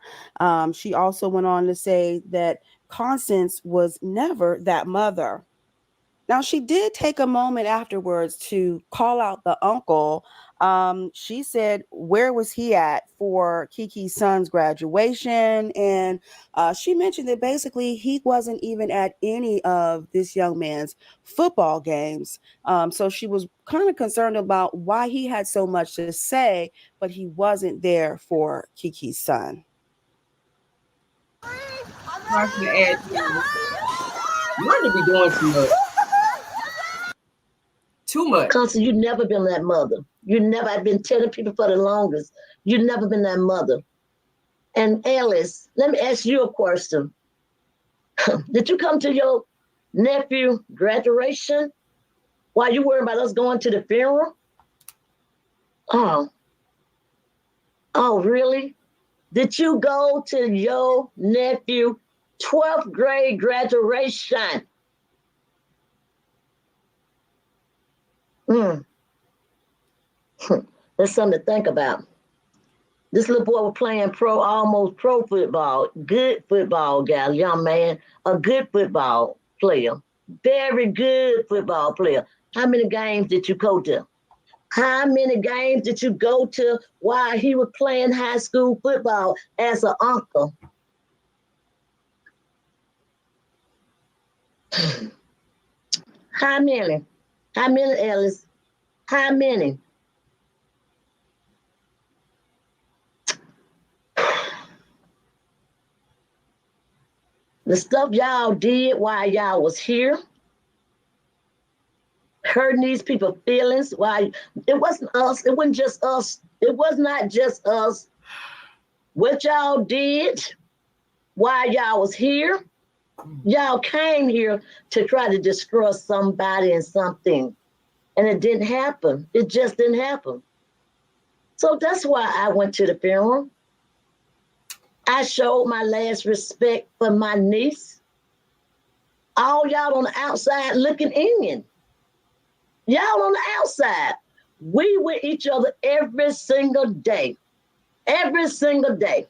She also went on to say that Constance was never that mother. Now, she did take a moment afterwards to call out the uncle. She said, where was he at for Kiki's son's graduation? And she mentioned that basically he wasn't even at any of this young man's football games. So she was kind of concerned about why he had so much to say, but he wasn't there for Kiki's son. I'm going to add Wanda be doing too much. Too much. Constance, you never been that mother. I've been telling people for the longest, you've never been that mother. And Alice, let me ask you a question. Did you come to your nephew graduation while you worried about us going to the funeral? Oh, really? Did you go to your nephew 12th grade graduation? That's something to think about. This little boy was playing almost pro football, good football guy, young man, a good football player, very good football player. How many games did you go to? How many games did you go to while he was playing high school football as an uncle? How many? How many, Alice? How many? The stuff y'all did while y'all was here, hurting these people's feelings, why it wasn't us, it wasn't just us, it was not just us. What y'all did while y'all was here, y'all came here to try to destroy somebody and something. And it didn't happen. It just didn't happen. So that's why I went to the funeral. I showed my last respect for my niece. All y'all on the outside looking in. Y'all on the outside. We with each other every single day. Every single day.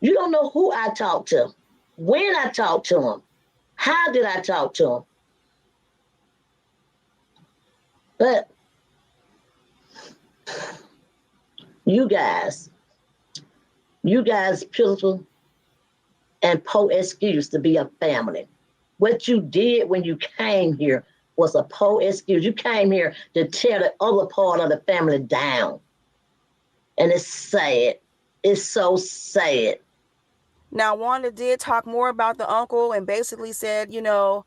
You don't know who I talked to, when I talked to him, how did I talk to him. But you guys pitiful and po excuse to be a family. What you did when you came here was a po excuse. You came here to tear the other part of the family down. And it's sad. It's so sad. Now, Wanda did talk more about the uncle and basically said, you know,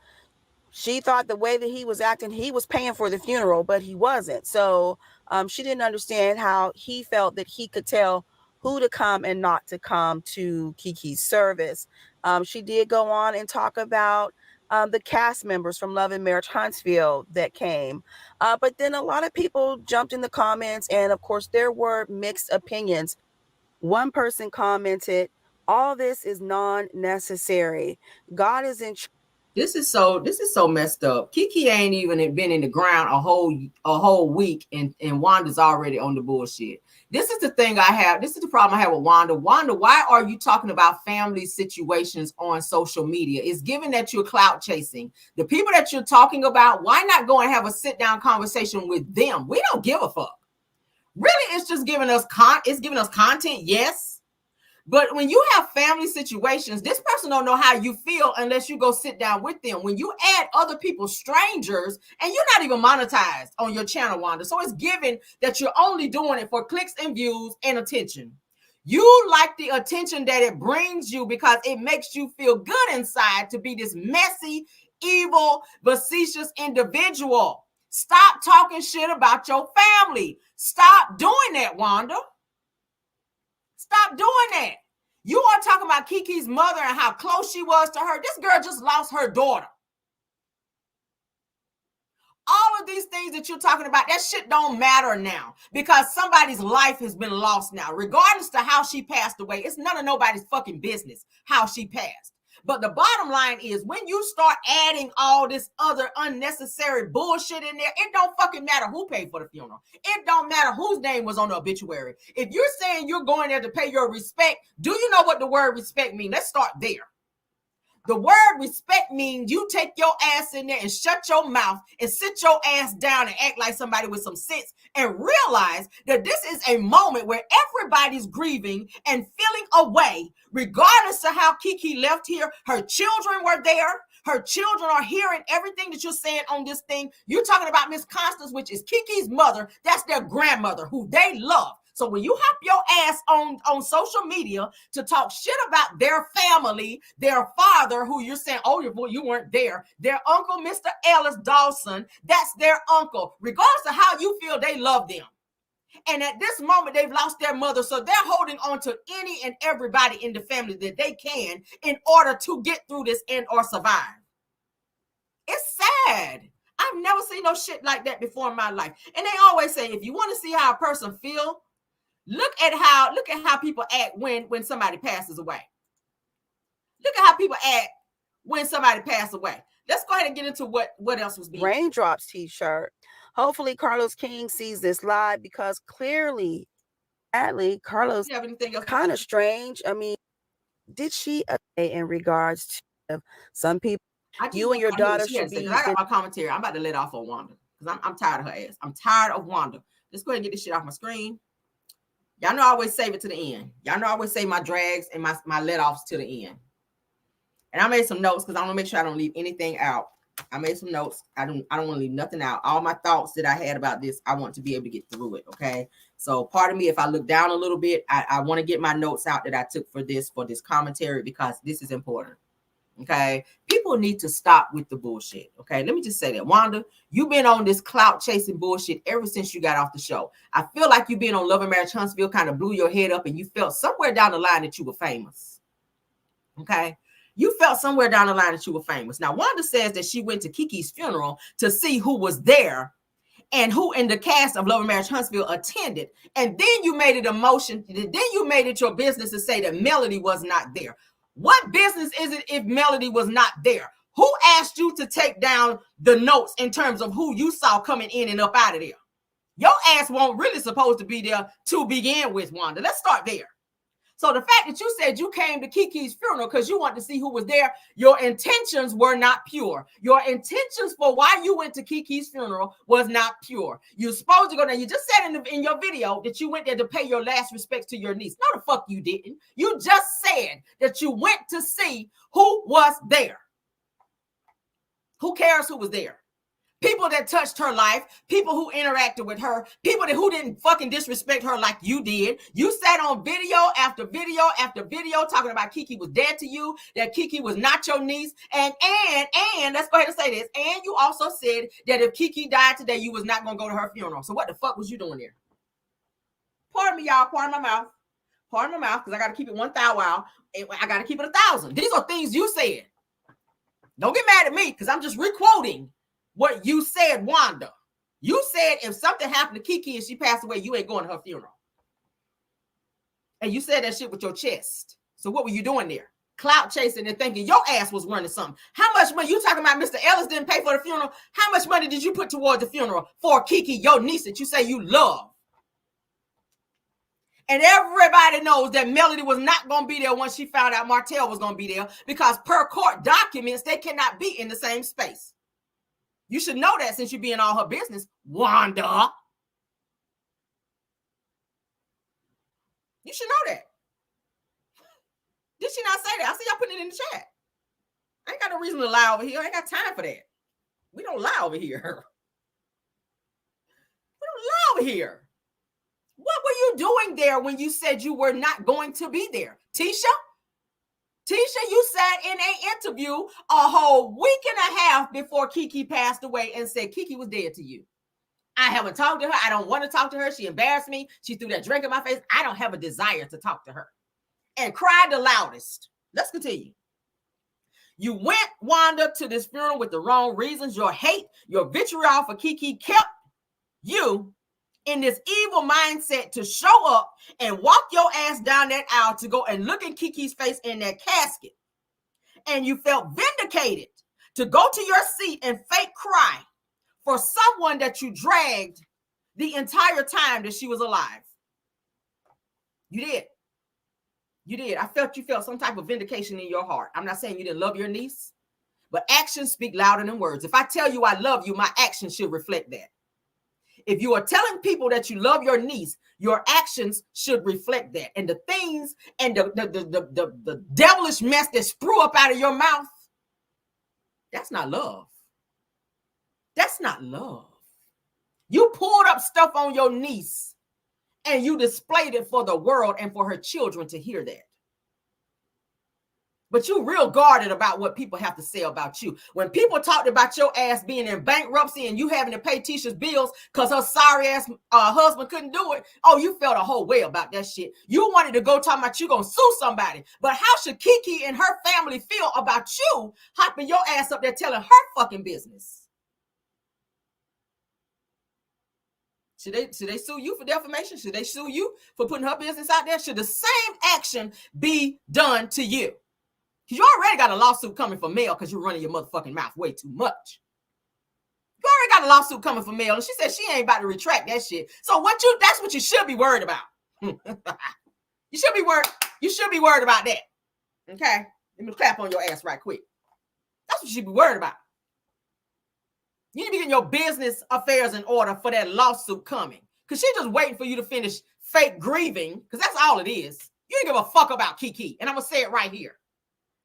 she thought the way that he was acting, he was paying for the funeral, but he wasn't. So she didn't understand how he felt that he could tell who to come and not to come to Kiki's service. She did go on and talk about the cast members from Love and Marriage Huntsville that came. But then a lot of people jumped in the comments, and of course, there were mixed opinions. One person commented, "All this is non-necessary. God is in charge." This is so messed up. Kiki ain't even been in the ground a whole week, and Wanda's already on the bullshit. This is the thing I have. This is the problem I have with Wanda. Wanda, why are you talking about family situations on social media? It's given that you're clout chasing. The people that you're talking about, why not go and have a sit down conversation with them? We don't give a fuck. Really, it's just giving us content, yes. But when you have family situations, this person don't know how you feel unless you go sit down with them. When you add other people, strangers, and you're not even monetized on your channel, Wanda. So it's given that you're only doing it for clicks and views and attention. You like the attention that it brings you because it makes you feel good inside to be this messy, evil, facetious individual. Stop talking shit about your family. Stop doing that, Wanda. Stop doing that. You are talking about Kiki's mother and how close she was to her. This girl just lost her daughter. All of these things that you're talking about, that shit don't matter now because somebody's life has been lost now. Regardless to how she passed away, it's none of nobody's fucking business how she passed. But the bottom line is when you start adding all this other unnecessary bullshit in there, it don't fucking matter who paid for the funeral. It don't matter whose name was on the obituary. If you're saying you're going there to pay your respect, do you know what the word respect means? Let's start there. The word respect means you take your ass in there and shut your mouth and sit your ass down and act like somebody with some sense and realize that this is a moment where everybody's grieving and feeling away, regardless of how Kiki left here. Her children were there. Her children are hearing everything that you're saying on this thing. You're talking about Miss Constance, which is Kiki's mother. That's their grandmother who they love. So when you hop your ass on social media to talk shit about their family, their father, who you're saying, oh, you weren't there, their uncle, Mr. Ellis Dawson, that's their uncle. Regardless of how you feel, they love them. And at this moment, they've lost their mother. So they're holding on to any and everybody in the family that they can in order to get through this and or survive. It's sad. I've never seen no shit like that before in my life. And they always say, if you want to see how a person feels, look at how people act when somebody passes away. Look at how people act when somebody passes away. Let's go ahead and get into what else was being. Raindrops t-shirt. Hopefully Carlos King sees this live because clearly, sadly, Carlos kind of strange. I mean, did she in regards to some people? You and your daughter should be. I got my commentary. I'm about to let off on Wanda because I'm tired of her ass. I'm tired of Wanda. Let's go ahead and get this shit off my screen. Y'all know I always save it to the end. Y'all know I always save my drags and my let-offs to the end. And I made some notes because I want to make sure I don't leave anything out. I made some notes. I don't want to leave nothing out. All my thoughts that I had about this, I want to be able to get through it, okay? So pardon me if I look down a little bit. I want to get my notes out that I took for this commentary because this is important. Okay, people need to stop with the bullshit. Okay, let me just say that, Wanda, you've been on this clout chasing bullshit ever since you got off the show. I feel like you being on Love and Marriage Huntsville kind of blew your head up, and you felt somewhere down the line that you were famous. Okay, You felt somewhere down the line that you were famous. Now, Wanda says that she went to Kiki's funeral to see who was there and who in the cast of Love and Marriage Huntsville attended. And then you made it your business to say that Melody was not there. What business is it if Melody was not there? Who asked you to take down the notes in terms of who you saw coming in and up out of there? Your ass won't really supposed to be there to begin with, Wanda. Let's start there. So the fact that you said you came to Kiki's funeral because you wanted to see who was there, your intentions were not pure. Your intentions for why you went to Kiki's funeral was not pure. You're supposed to go there. You just said in your video that you went there to pay your last respects to your niece. No, the fuck you didn't. You just said that you went to see who was there. Who cares who was there? People that touched her life, people who interacted with her, people who didn't fucking disrespect her like you did. You sat on video after video after video talking about Kiki was dead to you, that Kiki was not your niece. And let's go ahead and say this. And you also said that if Kiki died today, you was not going to go to her funeral. So what the fuck was you doing there? Pardon me, y'all. Pardon my mouth. Pardon my mouth, because I got to keep it 1,000 out. I got to keep it 1,000. These are things you said. Don't get mad at me, because I'm just re-quoting what you said, Wanda. You said if something happened to Kiki and she passed away, you ain't going to her funeral. And you said that shit with your chest. So what were you doing there? Clout chasing and thinking your ass was running something. How much money? You talking about Mr. Ellis didn't pay for the funeral? How much money did you put towards the funeral for Kiki, your niece that you say you love? And everybody knows that Melody was not going to be there once she found out Martell was going to be there, because per court documents, they cannot be in the same space. You should know that since you be in all her business, Wanda. You should know that. Did she not say that? I see y'all putting it in the chat. I ain't got no reason to lie over here. I ain't got time for that. We don't lie over here. We don't lie over here. What were you doing there when you said you were not going to be there? Tisha, you sat in an interview a whole week and a half before Kiki passed away and said Kiki was dead to you. I haven't talked to her. I don't want to talk to her. She embarrassed me. She threw that drink in my face. I don't have a desire to talk to her. And cried the loudest. Let's continue. You went, Wanda, to this funeral with the wrong reasons. Your hate, your vitriol for Kiki kept you in this evil mindset to show up and walk your ass down that aisle to go and look in Kiki's face in that casket. And you felt vindicated to go to your seat and fake cry for someone that you dragged the entire time that she was alive. You did. You did. You felt some type of vindication in your heart. I'm not saying you didn't love your niece, but actions speak louder than words. If I tell you I love you, my actions should reflect that. If you are telling people that you love your niece, your actions should reflect that. And the things and the devilish mess that sprue up out of your mouth, that's not love. That's not love. You pulled up stuff on your niece and you displayed it for the world and for her children to hear that. But you real guarded about what people have to say about you. When people talked about your ass being in bankruptcy and you having to pay Tisha's bills because her sorry ass husband couldn't do it, oh, you felt a whole way about that shit. You wanted to go talking about you gonna sue somebody. But how should Kiki and her family feel about you hopping your ass up there telling her fucking business? Should they sue you for defamation? Should they sue you for putting her business out there? Should the same action be done to you? Because you already got a lawsuit coming for Mel because you're running your motherfucking mouth way too much. You already got a lawsuit coming for Mel, and she said she ain't about to retract that shit. So that's what you should be worried about. You should be worried about that. Okay? Let me clap on your ass right quick. That's what you should be worried about. You need to be getting your business affairs in order for that lawsuit coming. Because she's just waiting for you to finish fake grieving, because that's all it is. You didn't give a fuck about Kiki, and I'm going to say it right here.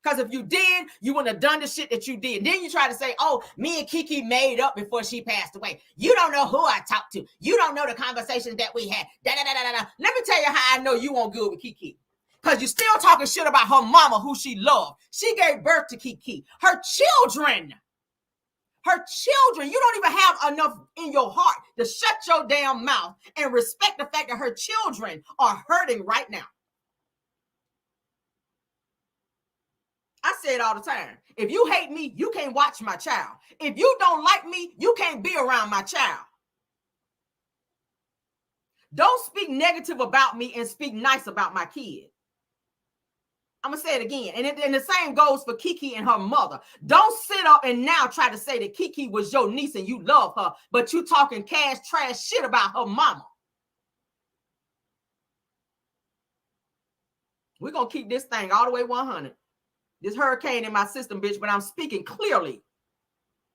Because if you did, you wouldn't have done the shit that you did. Then you try to say, oh, me and Kiki made up before she passed away. You don't know who I talked to. You don't know the conversations that we had. Let me tell you how I know you weren't good with Kiki. Because you're still talking shit about her mama, who she loved. She gave birth to Kiki. Her children. You don't even have enough in your heart to shut your damn mouth and respect the fact that her children are hurting right now. I say it all the time. If you hate me, you can't watch my child. If you don't like me, you can't be around my child. Don't speak negative about me and speak nice about my kid. I'm going to say it again. And the same goes for Kiki and her mother. Don't sit up and now try to say that Kiki was your niece and you love her, but you talking trash shit about her mama. We're going to keep this thing all the way 100. This hurricane in my system, bitch, but I'm speaking clearly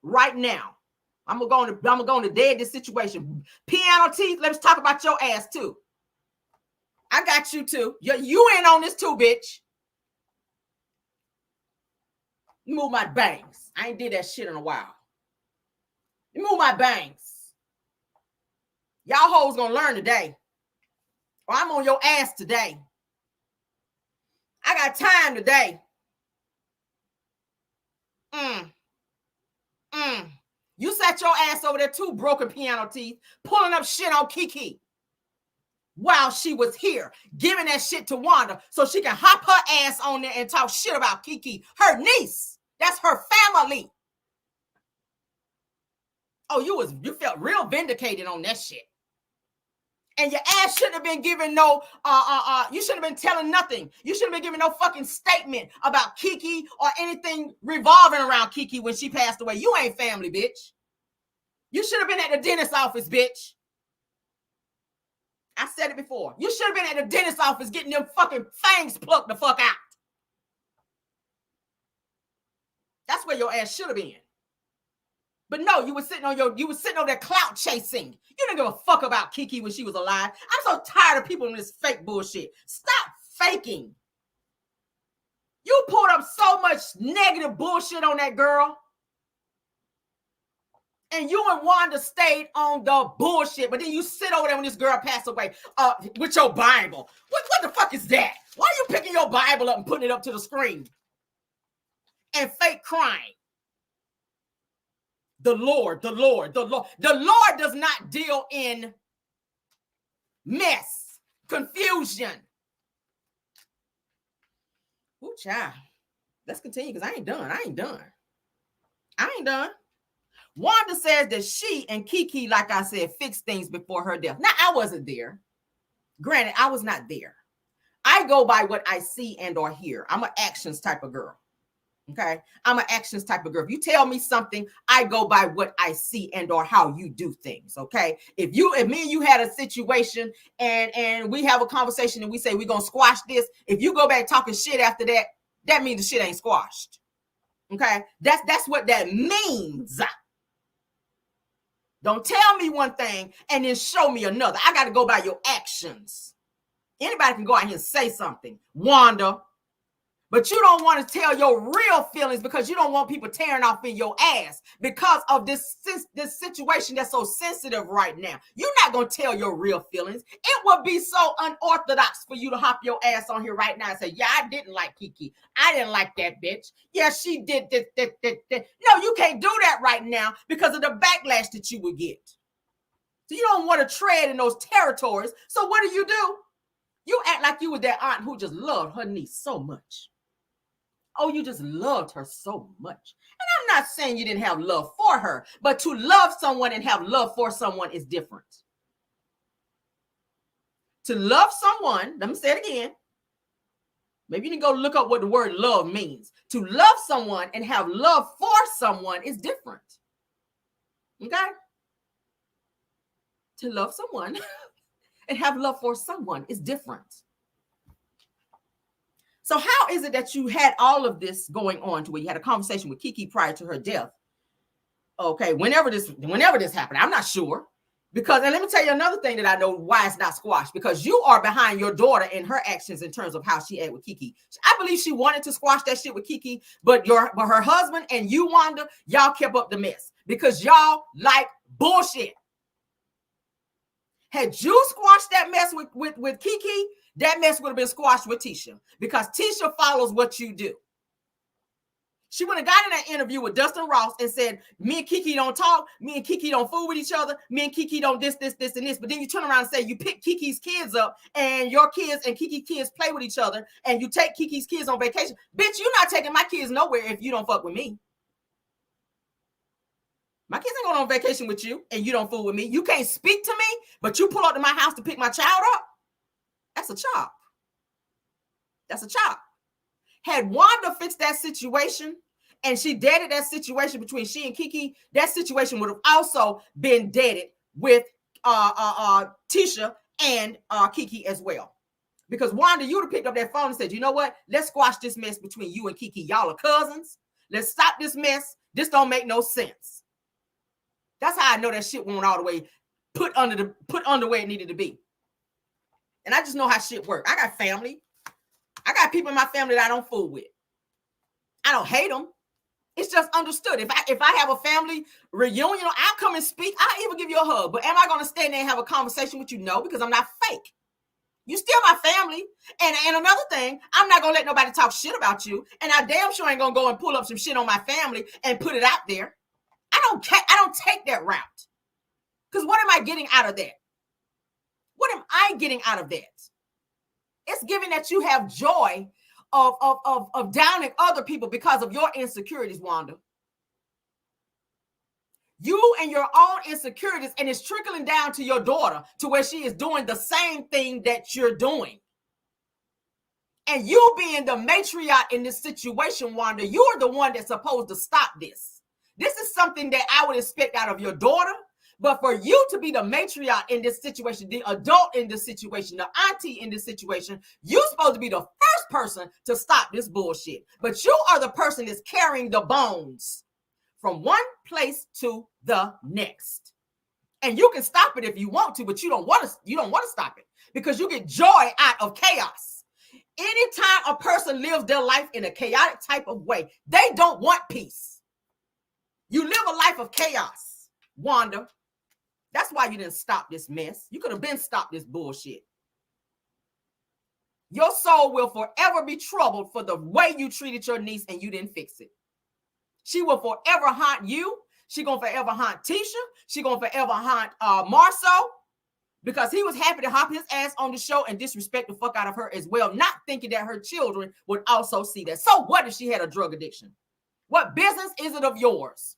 right now. I'm going to dead this situation. Piano teeth, let's talk about your ass too. I got you too. You in on this too, bitch. Move my bangs. I ain't did that shit in a while. Move my bangs. Y'all hoes gonna learn today. Or I'm on your ass today. I got time today. You sat your ass over there too, broken piano teeth, pulling up shit on Kiki while she was here, giving that shit to Wanda so she can hop her ass on there and talk shit about Kiki, her niece. That's her family. Oh, you felt real vindicated on that shit. And your ass shouldn't have been giving no, you shouldn't have been telling nothing. You shouldn't have been giving no fucking statement about Kiki or anything revolving around Kiki when she passed away. You ain't family, bitch. You should have been at the dentist's office, bitch. I said it before. You should have been at the dentist's office getting them fucking fangs plucked the fuck out. That's where your ass should have been. But no, you were sitting on there clout chasing. You didn't give a fuck about Kiki when she was alive. I'm so tired of people in this fake bullshit. Stop faking. You pulled up so much negative bullshit on that girl. And you and Wanda stayed on the bullshit. But then you sit over there when this girl passed away with your Bible. What the fuck is that? Why are you picking your Bible up and putting it up to the screen? And fake crying. The Lord does not deal in mess, confusion. Ooh, child. Let's continue because I ain't done. Wanda says that she and Kiki, like I said, fixed things before her death. Now, I wasn't there. Granted, I was not there. I go by what I see and or hear. I'm an actions type of girl. Okay, I'm an actions type of girl. If you tell me something, I go by what I see and or how you do things. Okay, if me and you had a situation and we have a conversation and we say we're gonna squash this, if you go back talking shit after that, that means the shit ain't squashed. Okay, that's what that means. Don't tell me one thing and then show me another. I got to go by your actions. Anybody can go out here and say something, Wanda. But you don't want to tell your real feelings because you don't want people tearing off in your ass because of this situation that's so sensitive right now. You're not going to tell your real feelings. It would be so unorthodox for you to hop your ass on here right now and say, yeah, I didn't like Kiki. I didn't like that bitch. Yeah, she did this. No, you can't do that right now because of the backlash that you would get. So you don't want to tread in those territories. So what do? You act like you were that aunt who just loved her niece so much. Oh, you just loved her so much. And I'm not saying you didn't have love for her, but to love someone and have love for someone is different. To love someone, let me say it again. Maybe you need to go look up what the word love means. To love someone and have love for someone is different. Okay? To love someone and have love for someone is different. So how is it that you had all of this going on to where you had a conversation with Kiki prior to her death? Okay, whenever this happened, I'm not sure. Because, and let me tell you another thing that I know why it's not squashed. Because you are behind your daughter and her actions in terms of how she acted with Kiki. I believe she wanted to squash that shit with Kiki, but her husband and you, Wanda, y'all kept up the mess. Because y'all like bullshit. Had you squashed that mess with Kiki, that mess would have been squashed with Tisha because Tisha follows what you do. She would have gotten in that interview with Dustin Ross and said, me and Kiki don't talk. Me and Kiki don't fool with each other. Me and Kiki don't this, and this. But then you turn around and say you pick Kiki's kids up and your kids and Kiki's kids play with each other and you take Kiki's kids on vacation. Bitch, you're not taking my kids nowhere if you don't fuck with me. My kids ain't going on vacation with you and you don't fool with me. You can't speak to me, but you pull up to my house to pick my child up. That's a chop. That's a chop. Had Wanda fixed that situation and she deaded that situation between she and Kiki, that situation would have also been deaded with Tisha and Kiki as well. Because Wanda, you would have picked up that phone and said, you know what? Let's squash this mess between you and Kiki. Y'all are cousins. Let's stop this mess. This don't make no sense. That's how I know that shit went all the way put under where it needed to be. And I just know how shit work. I got family. I got people in my family that I don't fool with. I don't hate them. It's just understood. If I have a family reunion, I'll come and speak. I'll even give you a hug. But am I going to stand there and have a conversation with you? No, because I'm not fake. You still my family. And another thing, I'm not going to let nobody talk shit about you. And I damn sure ain't going to go and pull up some shit on my family and put it out there. I don't take that route. Because what am I getting out of that? What am I getting out of that? It's giving that you have joy of downing other people because of your insecurities, Wanda. You and your own insecurities, and it's trickling down to your daughter to where she is doing the same thing that you're doing. And you being the matriarch in this situation, Wanda, you're the one that's supposed to stop this. This is something that I would expect out of your daughter. But for you to be the matriarch in this situation, the adult in this situation, the auntie in this situation, you're supposed to be the first person to stop this bullshit. But you are the person that's carrying the bones from one place to the next. And you can stop it if you want to, but you don't want to stop it because you get joy out of chaos. Anytime a person lives their life in a chaotic type of way, they don't want peace. You live a life of chaos, Wanda. That's why you didn't stop this mess. You could have been stopped this bullshit. Your soul will forever be troubled for the way you treated your niece and you didn't fix it. She will forever haunt you. She gonna forever haunt Tisha. She gonna forever haunt Marceau because he was happy to hop his ass on the show and disrespect the fuck out of her as well, not thinking that her children would also see that. So what if she had a drug addiction? What business is it of yours?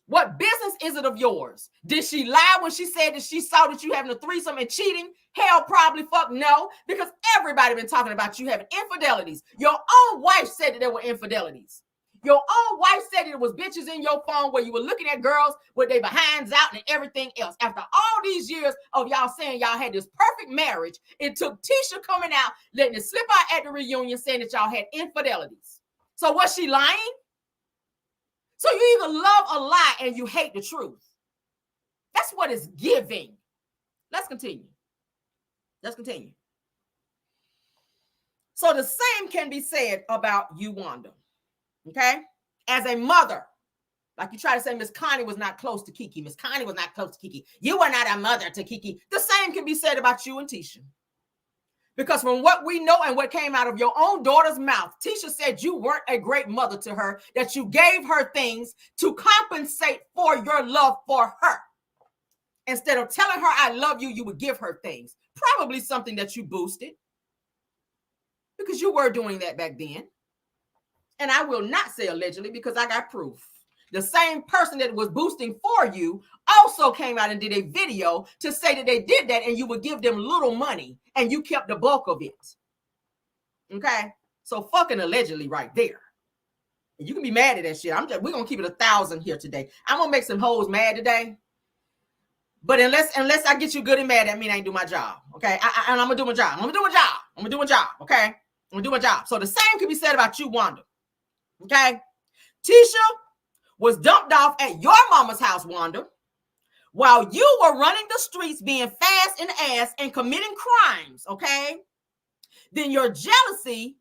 What business is it of yours? Did she lie when she said that she saw that you having a threesome and cheating? Hell, probably fuck no, because everybody been talking about you having infidelities. Your own wife said that there were infidelities. Your own wife said that it was bitches in your phone where you were looking at girls with their behinds out and everything else. After all these years of y'all saying y'all had this perfect marriage, it took Tisha coming out, letting it slip out at the reunion saying that y'all had infidelities. So was she lying? So you either love a lie and you hate the truth. That's what it's giving. Let's continue. So the same can be said about you, Wanda. Okay? As a mother, like you try to say Miss Connie was not close to Kiki. Miss Connie was not close to Kiki. You were not a mother to Kiki. The same can be said about you and Tisha. Because from what we know and what came out of your own daughter's mouth, Tisha said you weren't a great mother to her, that you gave her things to compensate for your love for her. Instead of telling her, I love you, you would give her things. Probably something that you boosted. Because you were doing that back then. And I will not say allegedly because I got proof. The same person that was boosting for you also came out and did a video to say that they did that and you would give them little money and you kept the bulk of it. Okay? So fucking allegedly right there. And you can be mad at that shit. We're going to keep it 1,000 here today. I'm going to make some hoes mad today. But unless I get you good and mad at me, I ain't do my job. Okay? And I'm going to do my job. Okay? I'm going to do my job. So the same can be said about you, Wanda. Okay? Tisha was dumped off at your mama's house, Wanda, while you were running the streets being fast in the ass and committing crimes, okay? Then your jealousy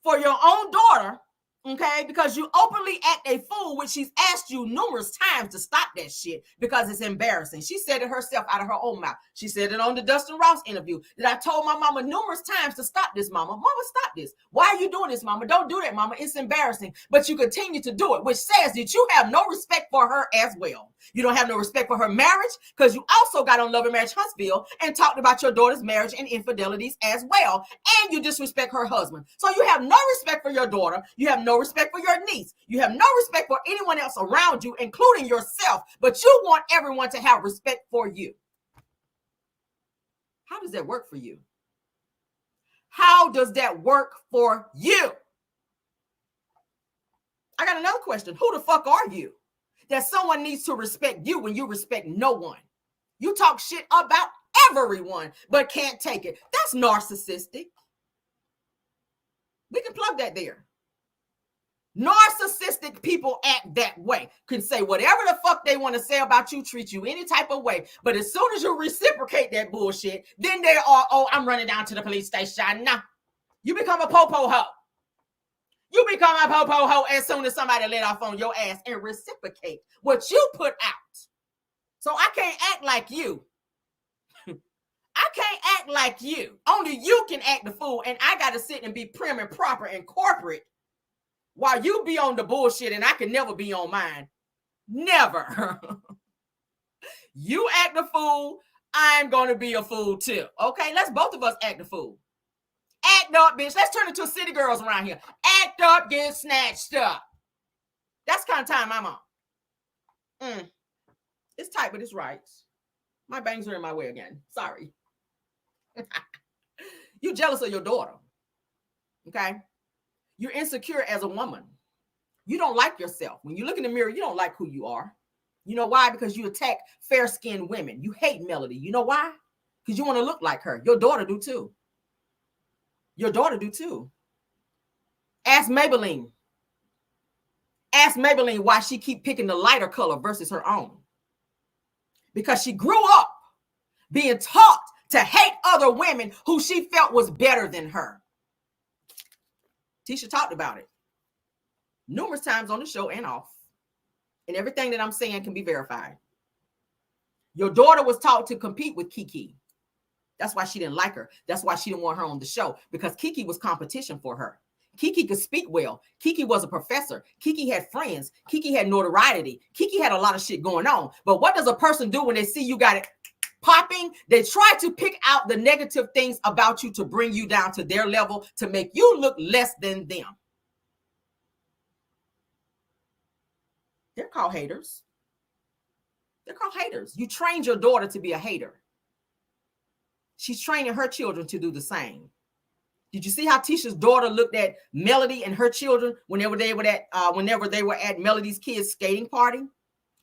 for your own daughter Okay, because you openly act a fool, which she's asked you numerous times to stop that shit because it's embarrassing. She said it herself out of her own mouth. She said it on the Dustin Ross interview that I told my mama numerous times to stop this, mama. Mama, stop this. Why are you doing this, mama? Don't do that, mama. It's embarrassing. But you continue to do it, which says that you have no respect for her as well. You don't have no respect for her marriage because you also got on Love and Marriage Huntsville and talked about your daughter's marriage and infidelities as well. And you disrespect her husband. So you have no respect for your daughter. You have no respect for your niece. You have no respect for anyone else around you, including yourself. But you want everyone to have respect for you. How does that work for you? How does that work for you? I got another question. Who the fuck are you? That someone needs to respect you when you respect no one. You talk shit about everyone, but can't take it. That's narcissistic. We can plug that there. Narcissistic people act that way. Can say whatever the fuck they want to say about you, treat you any type of way. But as soon as you reciprocate that bullshit, then they are, oh, I'm running down to the police station. Nah, you become a po-po hoe. You become a po-po hoe as soon as somebody let off on your ass and reciprocate what you put out. So I can't act like you. I can't act like you. Only you can act the fool, and I got to sit and be prim and proper and corporate while you be on the bullshit, and I can never be on mine. Never. You act the fool, I'm going to be a fool too. Okay, let's both of us act the fool. Act up, bitch. Let's turn into city girls around here. Act up, get snatched up. That's the kind of time I'm on. It's tight, but it's right. My bangs are in my way again. Sorry. You're jealous of your daughter. Okay? You're insecure as a woman. You don't like yourself. When you look in the mirror, you don't like who you are. You know why? Because you attack fair-skinned women. You hate Melody. You know why? Because you want to look like her. Your daughter do too. Your daughter do too. Ask Maybelline. Ask Maybelline why she keep picking the lighter color versus her own. Because she grew up being taught to hate other women who she felt was better than her. Tisha talked about it numerous times on the show and off. And everything that I'm saying can be verified. Your daughter was taught to compete with Kiki. That's why she didn't like her. That's why she didn't want her on the show, because Kiki was competition for her. Kiki could speak well. Kiki was a professor. Kiki had friends. Kiki had notoriety. Kiki had a lot of shit going on. But what does a person do when they see you got it popping? They try to pick out the negative things about you to bring you down to their level, to make you look less than them. They're called haters. They're called haters. You trained your daughter to be a hater. She's training her children to do the same. Did you see how Tisha's daughter looked at Melody and her children whenever they were at Melody's kids' skating party?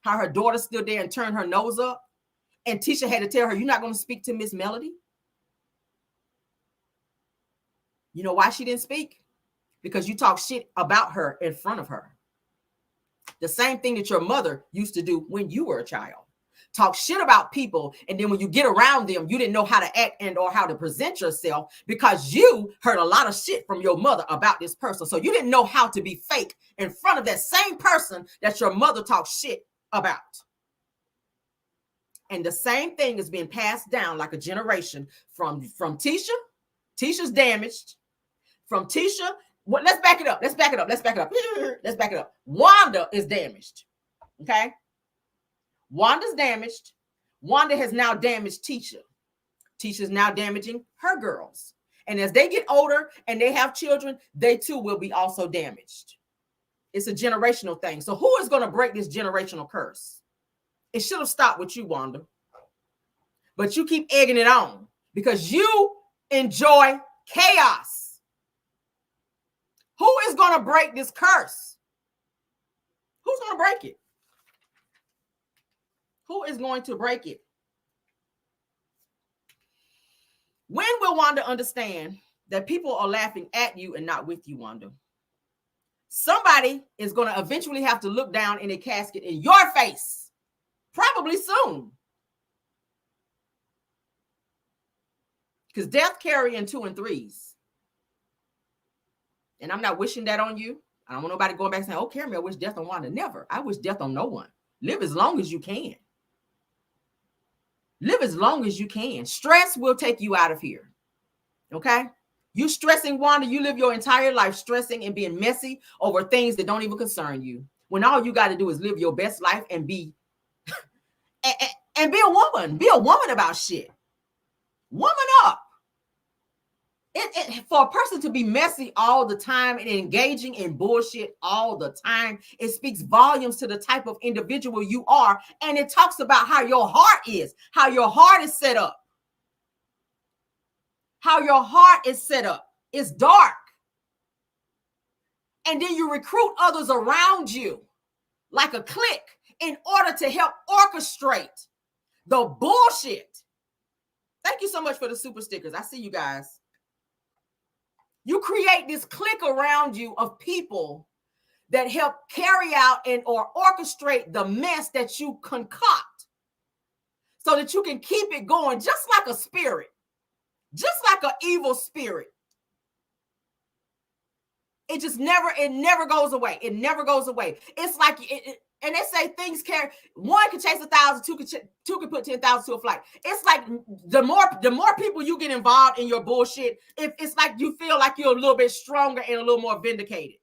How her daughter stood there and turned her nose up, and Tisha had to tell her, "You're not going to speak to Miss Melody." You know why she didn't speak? Because you talk shit about her in front of her. The same thing that your mother used to do when you were a child. Talk shit about people, and then when you get around them, you didn't know how to act and or how to present yourself because you heard a lot of shit from your mother about this person. So you didn't know how to be fake in front of that same person that your mother talked shit about. And the same thing is being passed down like a generation from Tisha. Tisha's damaged. From Tisha, let's back it up. Let's back it up. Wanda is damaged. Okay? Wanda's damaged. Wanda has now damaged Tisha. Tisha's now damaging her girls. And as they get older and they have children, they too will be also damaged. It's a generational thing. So who is going to break this generational curse? It should have stopped with you, Wanda. But you keep egging it on because you enjoy chaos. Who is going to break this curse? Who's going to break it? Who is going to break it? When will Wanda understand that people are laughing at you and not with you, Wanda? Somebody is going to eventually have to look down in a casket in your face. Probably soon. Because death carry in 2 and 3s. And I'm not wishing that on you. I don't want nobody going back saying, oh, Carrie, I wish death on Wanda. Never. I wish death on no one. Live as long as you can. Live as long as you can. Stress will take you out of here. Okay? You stressing, Wanda, you live your entire life stressing and being messy over things that don't even concern you. When all you got to do is live your best life and be and be a woman. Be a woman about shit. Woman up. For a person to be messy all the time and engaging in bullshit all the time, it speaks volumes to the type of individual you are. And it talks about how your heart is, how your heart is set up. How your heart is set up. It's dark. And then you recruit others around you like a clique in order to help orchestrate the bullshit. Thank you so much for the super stickers. I see you guys. You create this clique around you of people that help carry out and or orchestrate the mess that you concoct so that you can keep it going, just like a spirit, just like an evil spirit. It never goes away. It never goes away. It's like, and they say things carry, one can chase 1,000, two can put 10,000 to a flight. It's like the more people you get involved in your bullshit, it's like you feel like you're a little bit stronger and a little more vindicated.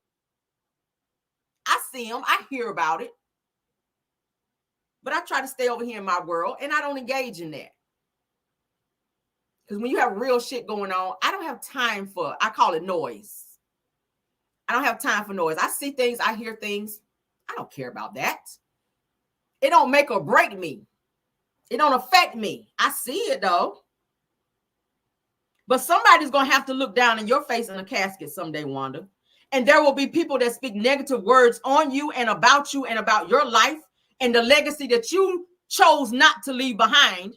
I see them. I hear about it. But I try to stay over here in my world and I don't engage in that. Because when you have real shit going on, I don't have time for, I call it noise. I don't have time for noise. I see things, I hear things. I don't care about that. It don't make or break me. It don't affect me. I see it though. But somebody's going to have to look down in your face in a casket someday, Wanda. And there will be people that speak negative words on you and about your life and the legacy that you chose not to leave behind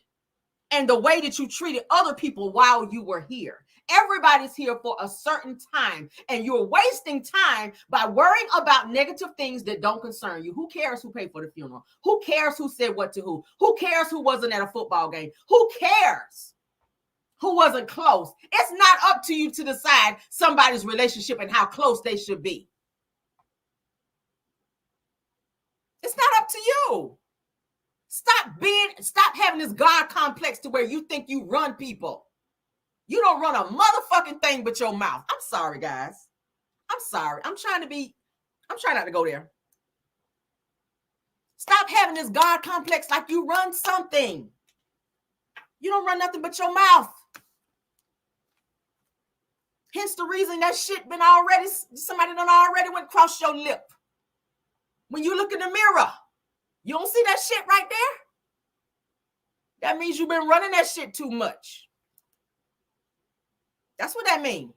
and the way that you treated other people while you were here. Everybody's here for a certain time, and you're wasting time by worrying about negative things that don't concern you. Who cares who paid for the funeral? Who cares who said what to who? Who cares who wasn't at a football game? Who cares who wasn't close? It's not up to you to decide somebody's relationship and how close they should be. It's not up to you. Stop having this God complex to where you think you run people. You don't run a motherfucking thing but your mouth. I'm sorry, guys. I'm sorry. I'm trying not to go there. Stop having this God complex like you run something. You don't run nothing but your mouth. Hence the reason that shit been already, somebody done already went across your lip. When you look in the mirror, you don't see that shit right there? That means you've been running that shit too much. That's what that means.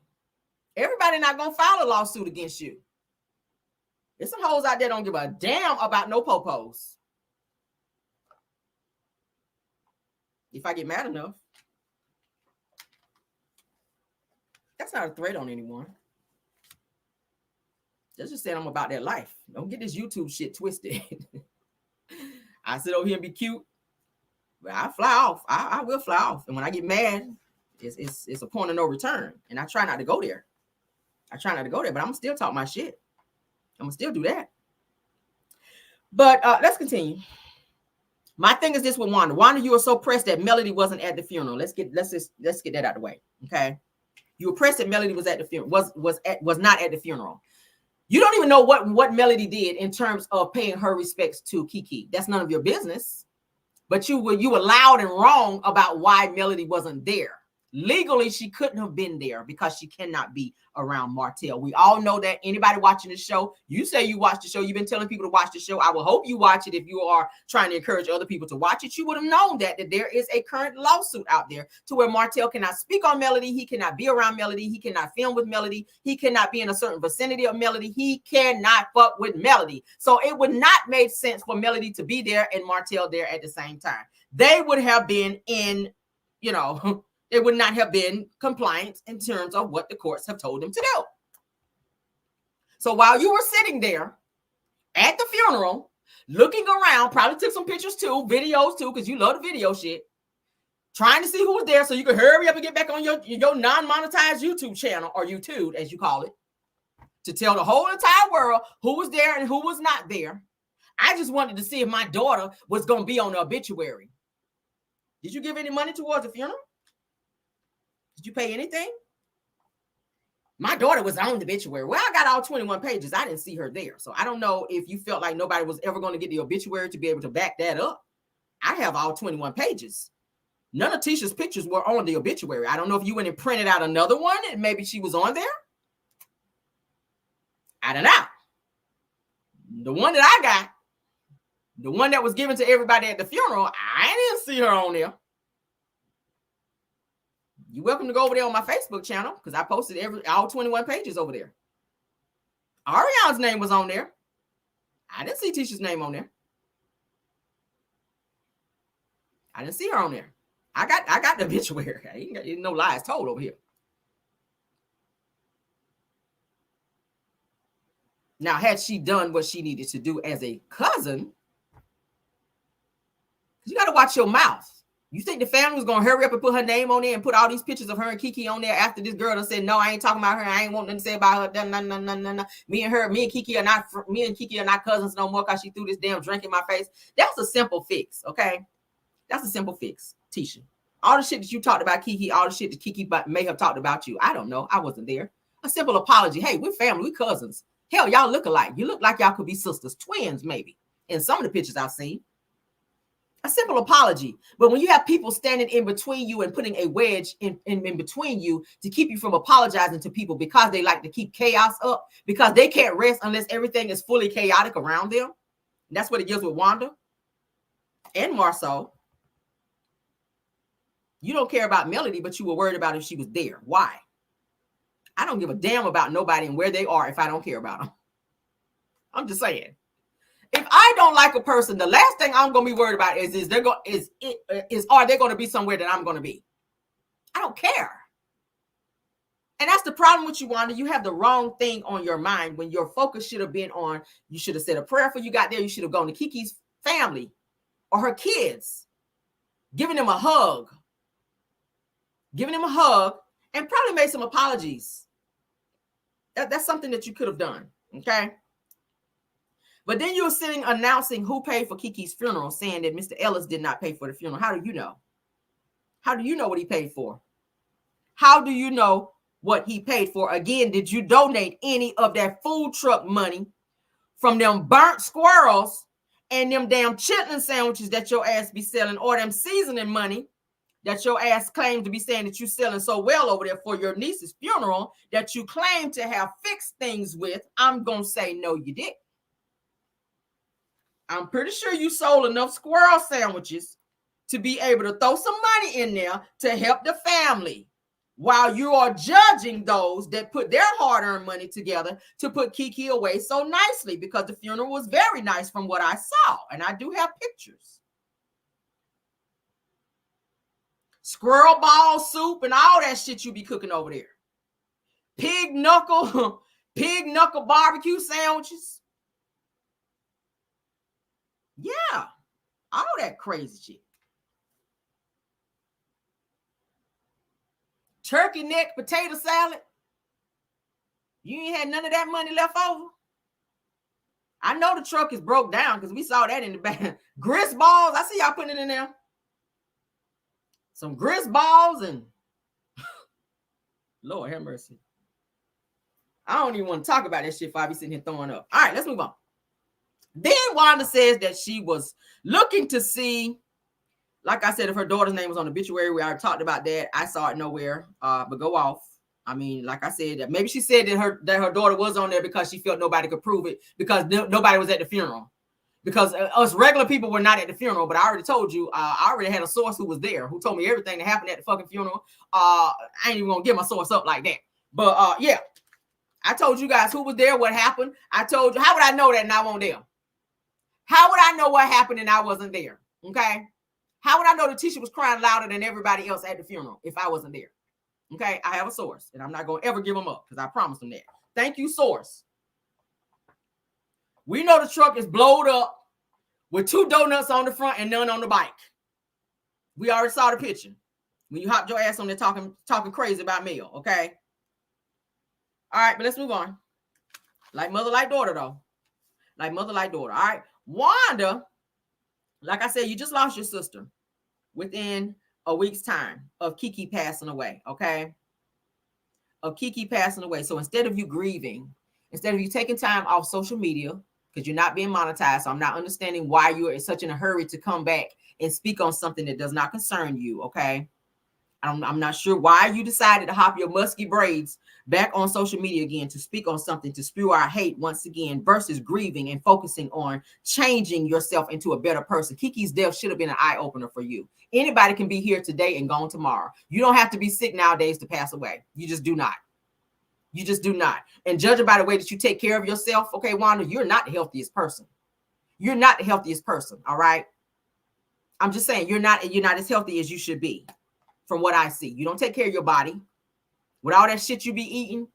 Everybody not going to file a lawsuit against you. There's some hoes out there don't give a damn about no popos. If I get mad enough. That's not a threat on anyone. That's just saying I'm about that life. Don't get this YouTube shit twisted. I sit over here and be cute, but I fly off. I will fly off. And when I get mad, it's a point of no return. And I try not to go there. But I'm gonna still talk my shit. I'm gonna still do that. But let's continue. My thing is this with Wanda. Wanda, you were so pressed that Melody wasn't at the funeral. Let's get that out of the way. Okay. You were pressed that Melody was at the funeral, was not at the funeral. You don't even know what Melody did in terms of paying her respects to Kiki. That's none of your business. But you were loud and wrong about why Melody wasn't there. Legally, she couldn't have been there because she cannot be around Martell. We all know that. Anybody watching the show, you say you watch the show. You've been telling people to watch the show. I will hope you watch it. If you are trying to encourage other people to watch it, you would have known that there is a current lawsuit out there to where Martell cannot speak on Melody. He cannot be around Melody. He cannot film with Melody. He cannot be in a certain vicinity of Melody. He cannot fuck with Melody. So it would not make sense for Melody to be there and Martell there at the same time. They would have been in, they would not have been compliant in terms of what the courts have told them to do. So while you were sitting there at the funeral, looking around, probably took some pictures too, videos too, because you love the video shit, trying to see who was there so you could hurry up and get back on your non-monetized YouTube channel, or YouTube as you call it. to tell the whole entire world who was there and who was not there. I just wanted to see if my daughter was going to be on the obituary. Did you give any money towards the funeral? Did you pay anything? My daughter was on the obituary. Well, I got all 21 pages. I didn't see her there. So I don't know if you felt like nobody was ever going to get the obituary to be able to back that up. I have all 21 pages. None of Tisha's pictures were on the obituary. I don't know if you went and printed out another one and maybe she was on there. I don't know. The one that I got, the one that was given to everybody at the funeral, I didn't see her on there. You're welcome to go over there on my Facebook channel because I posted all 21 pages over there. Ariana's name was on there. I didn't see Tisha's name on there. I didn't see her on there. I got the obituary. Ain't no lies told over here. Now, had she done what she needed to do as a cousin, you got to watch your mouth. You think the family was going to hurry up and put her name on there and put all these pictures of her and Kiki on there after this girl done said, no, I ain't talking about her. I ain't want nothing to say about her. No. Me and Kiki are not cousins no more because she threw this damn drink in my face. That's a simple fix, okay? That's a simple fix, Tisha. All the shit that you talked about Kiki, all the shit that Kiki may have talked about you, I don't know. I wasn't there. A simple apology. Hey, we're family. We're cousins. Hell, y'all look alike. You look like y'all could be sisters, twins maybe, in some of the pictures I've seen. A simple apology. But when you have people standing in between you and putting a wedge in between you to keep you from apologizing to people because they like to keep chaos up, because they can't rest unless everything is fully chaotic around them. And that's what it gives with Wanda and Marceau. You don't care about Melody, but you were worried about if she was there. Why? I don't give a damn about nobody and where they are if I don't care about them. I'm just saying. If I don't like a person, the last thing I'm going to be worried about is are they going to be somewhere that I'm going to be? I don't care. And that's the problem with you, Wanda. You have the wrong thing on your mind when your focus should have been on, you should have said a prayer for you got there. You should have gone to Kiki's family or her kids, giving them a hug, and probably made some apologies. That's something that you could have done, okay? But then you're sitting announcing who paid for Kiki's funeral, saying that Mr. Ellis did not pay for the funeral. How do you know? How do you know what he paid for? How do you know what he paid for? Again, did you donate any of that food truck money from them burnt squirrels and them damn chitlin sandwiches that your ass be selling, or them seasoning money that your ass claimed to be saying that you selling so well over there for your niece's funeral that you claim to have fixed things with? I'm going to say no, you didn't. I'm pretty sure you sold enough squirrel sandwiches to be able to throw some money in there to help the family while you are judging those that put their hard-earned money together to put Kiki away so nicely, because the funeral was very nice from what I saw, and I do have pictures. Squirrel ball soup and all that shit you be cooking over there. Pig knuckle barbecue sandwiches. Yeah, all that crazy shit. Turkey neck potato salad. You ain't had none of that money left over. I know the truck is broke down because we saw that in the back. Grist balls. I see y'all putting it in there. Some grist balls and Lord have mercy. I don't even want to talk about that shit if I be sitting here throwing up. All right, let's move on. Then Wanda says that she was looking to see, like I said, if her daughter's name was on the obituary. We already talked about that. I saw it nowhere, but go off. I mean, like I said, maybe she said that her daughter was on there because she felt nobody could prove it because nobody was at the funeral. Because us regular people were not at the funeral, but I already told you, I already had a source who was there, who told me everything that happened at the fucking funeral. I ain't even gonna get my source up like that. But yeah, I told you guys who was there, what happened. I told you, how would I know that and I wasn't there? How would I know what happened and I wasn't there? Okay. How would I know that Tisha was crying louder than everybody else at the funeral if I wasn't there? Okay. I have a source and I'm not going to ever give them up because I promised them that. Thank you, source. We know the truck is blowed up with 2 donuts on the front and none on the bike. We already saw the picture when you hopped your ass on there talking crazy about Mel. Okay. All right, but let's move on. Like mother, like daughter, though. Like mother, like daughter. All right. Wanda, like I said, you just lost your sister within a week's time of Kiki passing away, okay? Of Kiki passing away. So instead of you grieving, instead of you taking time off social media, because you're not being monetized, so I'm not understanding why you are such in a hurry to come back and speak on something that does not concern you, okay? I'm not sure why you decided to hop your musky braids back on social media again to speak on something, to spew our hate once again, versus grieving and focusing on changing yourself into a better person. Kiki's death should have been an eye-opener for you. Anybody can be here today and gone tomorrow. You don't have to be sick nowadays to pass away. You just do not. You just do not. And judging by the way that you take care of yourself, okay, Wanda, you're not the healthiest person. You're not the healthiest person, all right? I'm just saying you're not as healthy as you should be. From what I see, you don't take care of your body with all that shit you be eating.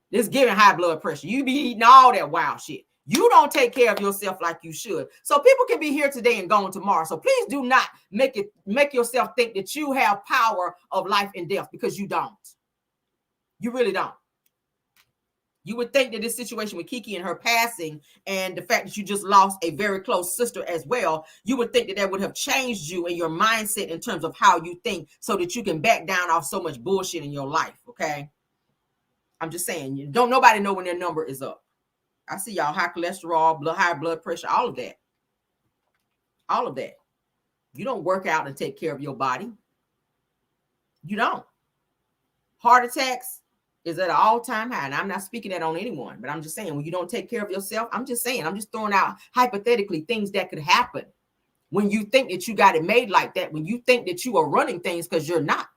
This giving high blood pressure. You be eating all that wild shit. You don't take care of yourself like you should. So people can be here today and gone tomorrow. So please do not make yourself think that you have power of life and death, because you don't. You really don't. You would think that this situation with Kiki and her passing and the fact that you just lost a very close sister as well, you would think that that would have changed you and your mindset in terms of how you think so that you can back down off so much bullshit in your life, okay? I'm just saying, you don't nobody know when their number is up. I see y'all high cholesterol, high blood pressure, all of that. All of that. You don't work out and take care of your body. You don't. Heart attacks is at an all-time high. And I'm not speaking that on anyone, but I'm just saying, when you don't take care of yourself, I'm just throwing out hypothetically things that could happen when you think that you got it made like that, when you think that you are running things, because you're not.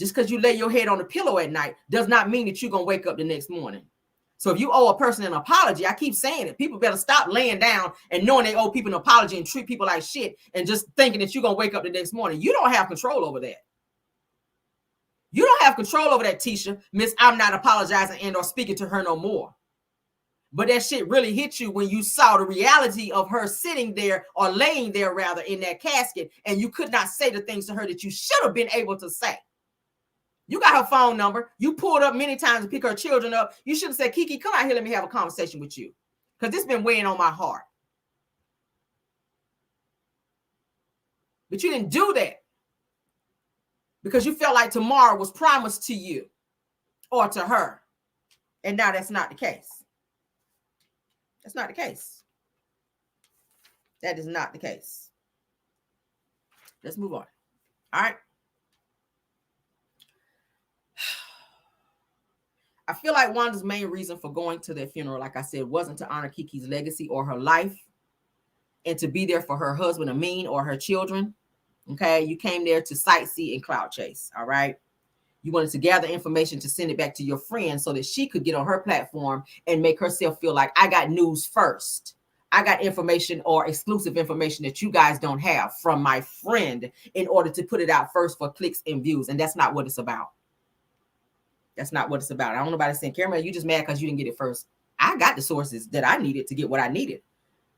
Just because you lay your head on the pillow at night does not mean that you're going to wake up the next morning. So if you owe a person an apology, I keep saying it, people better stop laying down and knowing they owe people an apology and treat people like shit and just thinking that you're going to wake up the next morning. You don't have control over that. You don't have control over that, Tisha. Miss, I'm not apologizing and or speaking to her no more. But that shit really hit you when you saw the reality of her sitting there, or laying there rather, in that casket, and you could not say the things to her that you should have been able to say. You got her phone number. You pulled up many times to pick her children up. You should have said, Kiki, come out here, let me have a conversation with you, because this has been weighing on my heart. But you didn't do that, because you felt like tomorrow was promised to you or to her. And now that's not the case. That's not the case. That is not the case. Let's move on. All right. I feel like Wanda's main reason for going to their funeral, like I said, wasn't to honor Kiki's legacy or her life and to be there for her husband, Amin, or her children. Okay, you came there to sightsee and clout chase, all right? You wanted to gather information to send it back to your friend so that she could get on her platform and make herself feel like, I got news first. I got information or exclusive information that you guys don't have from my friend, in order to put it out first for clicks and views. And that's not what it's about. That's not what it's about. I don't know about saying, Cameron, you just mad because you didn't get it first. I got the sources that I needed to get what I needed.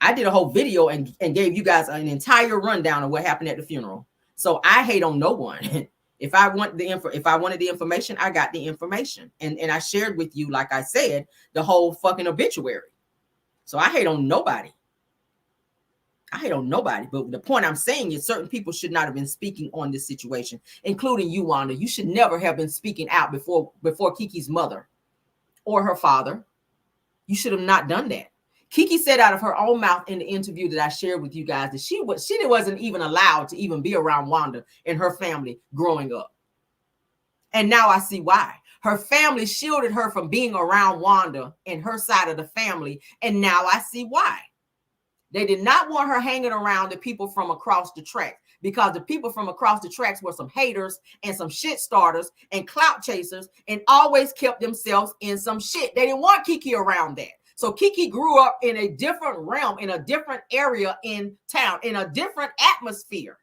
I did a whole video and gave you guys an entire rundown of what happened at the funeral. So I hate on no one. If I wanted the information, I got the information. And I shared with you, like I said, the whole fucking obituary. So I hate on nobody. I hate on nobody. But the point I'm saying is, certain people should not have been speaking on this situation, including you, Wanda. You should never have been speaking out before Kiki's mother or her father. You should have not done that. Kiki said out of her own mouth in the interview that I shared with you guys that she wasn't even allowed to even be around Wanda and her family growing up. And now I see why. Her family shielded her from being around Wanda and her side of the family. And now I see why. They did not want her hanging around the people from across the tracks, because the people from across the tracks were some haters and some shit starters and clout chasers and always kept themselves in some shit. They didn't want Kiki around that. So Kiki grew up in a different realm, in a different area in town, in a different atmosphere.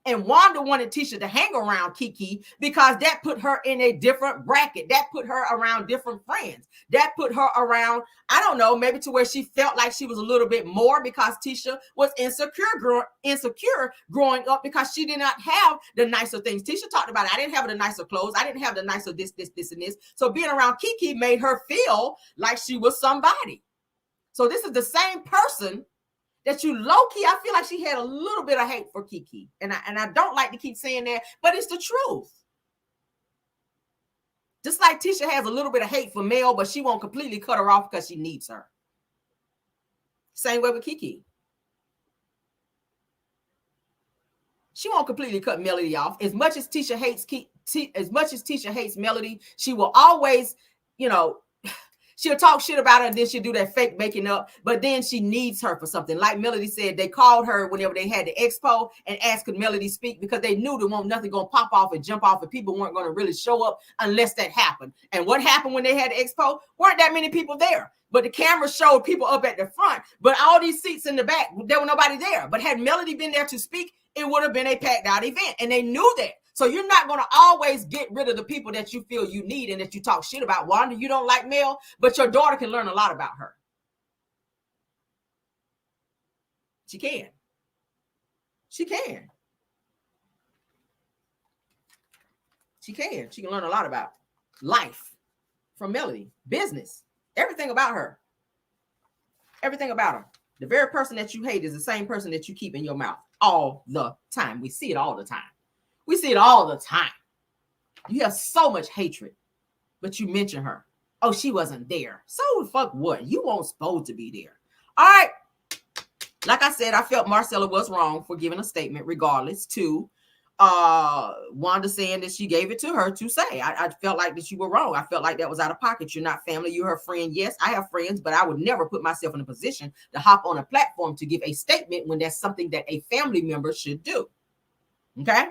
And Wanda wanted Tisha to hang around Kiki because that put her in a different bracket. That put her around different friends. That put her around, I don't know, maybe to where she felt like she was a little bit more because Tisha was insecure growing up because she did not have the nicer things. Tisha talked about it. I didn't have the nicer clothes. I didn't have the nicer this, and this. So being around Kiki made her feel like she was somebody. So this is the same person that you low-key, I feel like she had a little bit of hate for Kiki. And I don't like to keep saying that, but it's the truth. Just like Tisha has a little bit of hate for Mel, but she won't completely cut her off because she needs her. Same way with Kiki. She won't completely cut Melody off. As much as Tisha hates Melody, she will always, she'll talk shit about her and then she'll do that fake making up, but then she needs her for something. Like Melody said, they called her whenever they had the expo and asked could Melody speak because they knew there wasn't nothing going to pop off and jump off and people weren't going to really show up unless that happened. And what happened when they had the expo? Weren't that many people there. But the camera showed people up at the front, but all these seats in the back, there was nobody there. But had Melody been there to speak, it would have been a packed out event. And they knew that. So you're not going to always get rid of the people that you feel you need and that you talk shit about. Wanda, you don't like Mel, but your daughter can learn a lot about her. She can. She can. She can. She can learn a lot about life from Melody, business, everything about her. Everything about her. The very person that you hate is the same person that you keep in your mouth all the time. We see it all the time. We see it all the time. You have so much hatred, but you mention her. Oh, she wasn't there. So fuck what? You weren't supposed to be there. All right. Like I said, I felt Marcella was wrong for giving a statement regardless to Wanda saying that she gave it to her to say. I felt like that you were wrong. I felt like that was out of pocket. You're not family. You're her friend. Yes, I have friends, but I would never put myself in a position to hop on a platform to give a statement when that's something that a family member should do. Okay?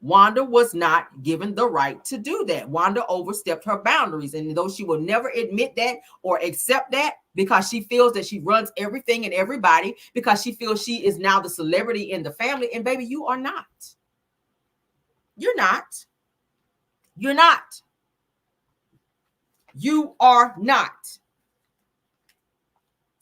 Wanda was not given the right to do that. Wanda overstepped her boundaries. And though she will never admit that or accept that because she feels that she runs everything and everybody, because she feels she is now the celebrity in the family. And baby, you are not. You're not. You're not. You are not.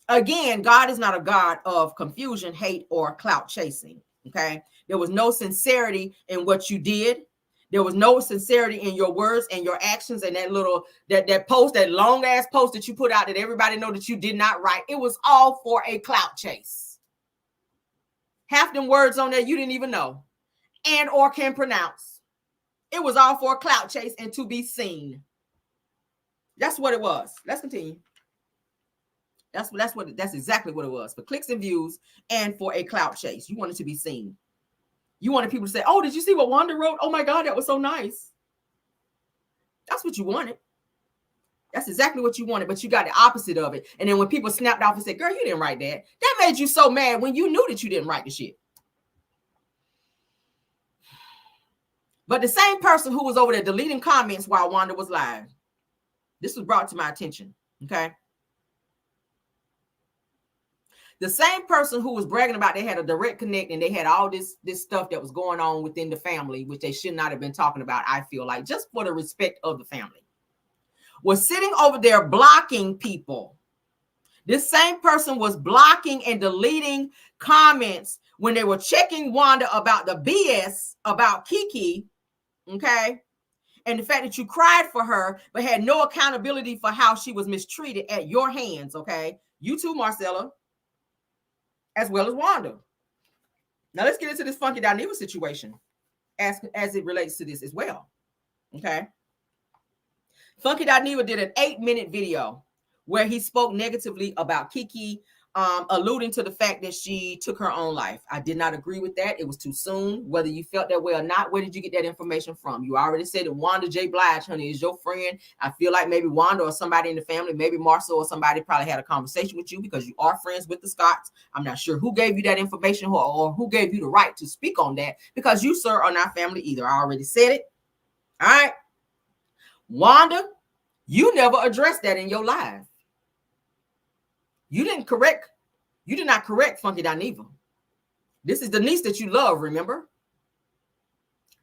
Again, God is not a God of confusion, hate, or clout chasing. Okay. There was no sincerity in what you did. There was no sincerity in your words and your actions and that post, that long ass post that you put out that everybody know that you did not write. It was all for a clout chase. Half them words on there you didn't even know and or can pronounce. It was all for a clout chase and to be seen. That's what it was. Let's continue. That's exactly what it was, for clicks and views and for a clout chase. You wanted to be seen. You wanted people to say, oh, did you see what Wanda wrote? Oh my God, that was so nice. That's what you wanted. That's exactly what you wanted, but you got the opposite of it. And then when people snapped off and said, girl, you didn't write that. That made you so mad when you knew that you didn't write the shit. But the same person who was over there deleting comments while Wanda was live, this was brought to my attention, okay? The same person who was bragging about they had a direct connect and they had all this stuff that was going on within the family, which they should not have been talking about, I feel like, just for the respect of the family, was sitting over there blocking people. This same person was blocking and deleting comments when they were checking Wanda about the BS about Kiki, okay? And the fact that you cried for her, but had no accountability for how she was mistreated at your hands, okay? You too, Marcella, as well as Wanda. Now let's get into this Funky Dineva situation as it relates to this as well, okay? Funky Dineva did an 8-minute video where he spoke negatively about Kiki, alluding to the fact that she took her own life. I did not agree with that. It was too soon. Whether you felt that way or not, where did you get that information from? You already said that Wanda J. Blige, honey, is your friend. I feel like maybe Wanda or somebody in the family, maybe Marcel or somebody probably had a conversation with you because you are friends with the Scotts. I'm not sure who gave you that information or who gave you the right to speak on that, because you, sir, are not family either. I already said it. All right. Wanda, you never addressed that in your life. You did not correct Funky Dineva. This is the niece that you love, remember?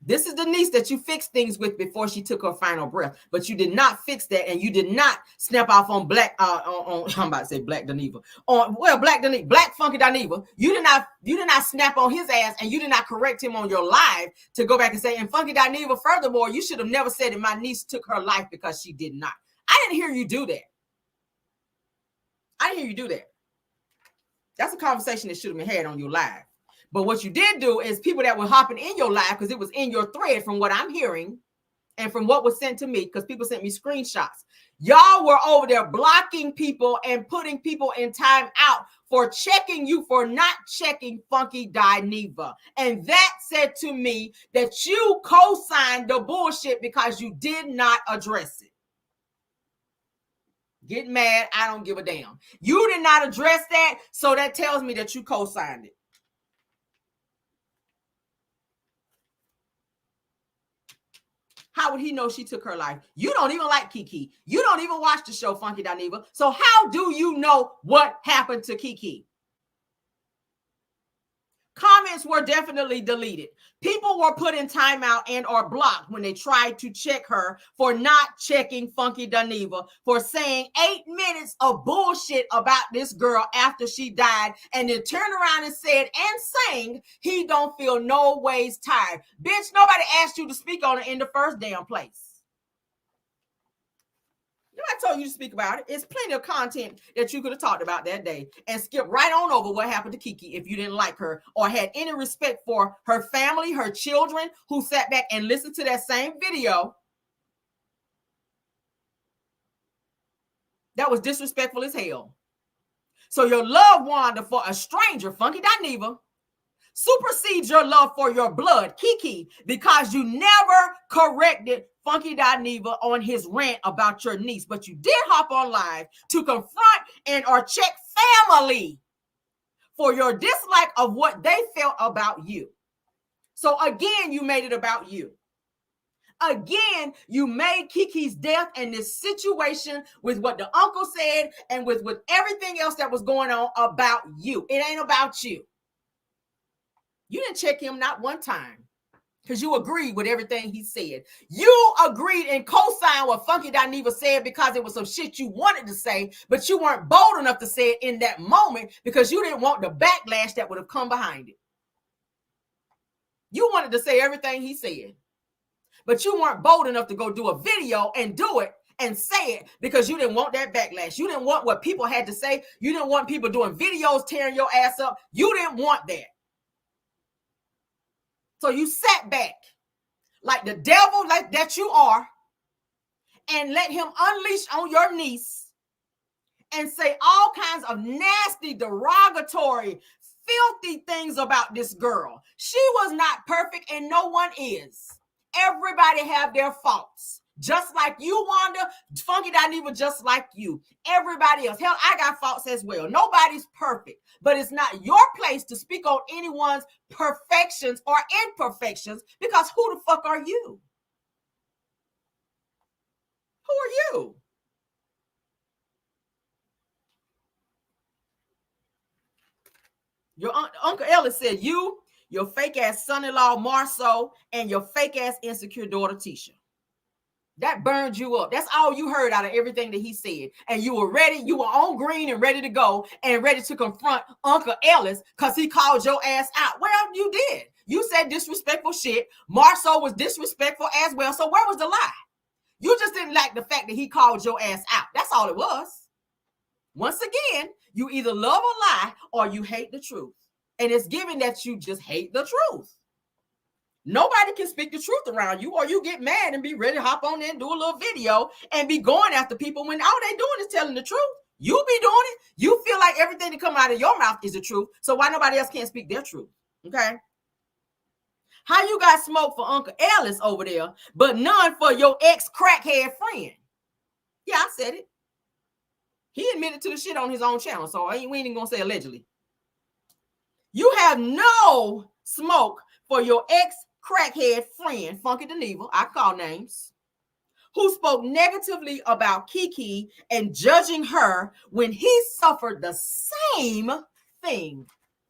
This is the niece that you fixed things with before she took her final breath, but you did not fix that, and you did not snap off on Black. I'm about to say Black Dineva. Black Funky Dineva. You did not snap on his ass, and you did not correct him on your live to go back and say, and Funky Dineva. Furthermore, you should have never said that my niece took her life because she did not. I didn't hear you do that. I didn't hear you do that. That's a conversation that should have been had on your live. But what you did do is people that were hopping in your live, because it was in your thread from what I'm hearing and from what was sent to me, because people sent me screenshots. Y'all were over there blocking people and putting people in time out for checking you for not checking Funky Dineva. And that said to me that you co-signed the bullshit because you did not address it. Get mad, I don't give a damn. You did not address that, so that tells me that you co-signed it. How would he know she took her life? You don't even like Kiki. You don't even watch the show Funky Dineva. So how do you know what happened to Kiki? Comments were definitely deleted. People were put in timeout and or blocked when they tried to check her for not checking Funky Dineva, for saying 8 minutes of bullshit about this girl after she died, and then turned around and said and sang, he don't feel no ways tired. Bitch, nobody asked you to speak on it in the first damn place. I told you to speak about it. It's plenty of content that you could have talked about that day and skip right on over what happened to Kiki if you didn't like her or had any respect for her family, her children, who sat back and listened to that same video. That was disrespectful as hell. So your love, Wanda, for a stranger, Funky Dineva, supersedes your love for your blood, Kiki, because you never corrected Funky Dineva on his rant about your niece, but you did hop on live to confront and or check family for your dislike of what they felt about you. So again, you made it about you. Again, you made Kiki's death and this situation with what the uncle said and with everything else that was going on about you. It ain't about you. You didn't check him not one time because you agreed with everything he said. You agreed and co-signed what Funky Dineva said because it was some shit you wanted to say, but you weren't bold enough to say it in that moment because you didn't want the backlash that would have come behind it. You wanted to say everything he said, but you weren't bold enough to go do a video and do it and say it because you didn't want that backlash. You didn't want what people had to say. You didn't want people doing videos tearing your ass up. You didn't want that. So you sat back like the devil like that you are and let him unleash on your niece and say all kinds of nasty, derogatory, filthy things about this girl. She was not perfect and no one is. Everybody have their faults. Just like you, Wanda, Funky Dineva, just like you. Everybody else. Hell, I got faults as well. Nobody's perfect. But it's not your place to speak on anyone's perfections or imperfections because who the fuck are you? Who are you? Your Uncle Ellis said you, your fake ass son-in-law Marceau, and your fake ass insecure daughter Tisha. That burned you up. That's all you heard out of everything that he said. And you were ready. You were on green and ready to go and ready to confront Uncle Ellis because he called your ass out. Well, you did. You said disrespectful shit. Marceau was disrespectful as well. So where was the lie? You just didn't like the fact that he called your ass out. That's all it was. Once again, you either love a lie or you hate the truth. And it's given that you just hate the truth. Nobody can speak the truth around you, or you get mad and be ready to hop on there and do a little video and be going after people when all they doing is telling the truth. You be doing it. You feel like everything that come out of your mouth is the truth. So why nobody else can't speak their truth? Okay. How you got smoke for Uncle Ellis over there, but none for your ex-crackhead friend? Yeah, I said it. He admitted to the shit on his own channel, so we ain't even gonna say allegedly. You have no smoke for your ex-crackhead friend, Funky Dineva, I call names, who spoke negatively about Kiki and judging her when he suffered the same thing,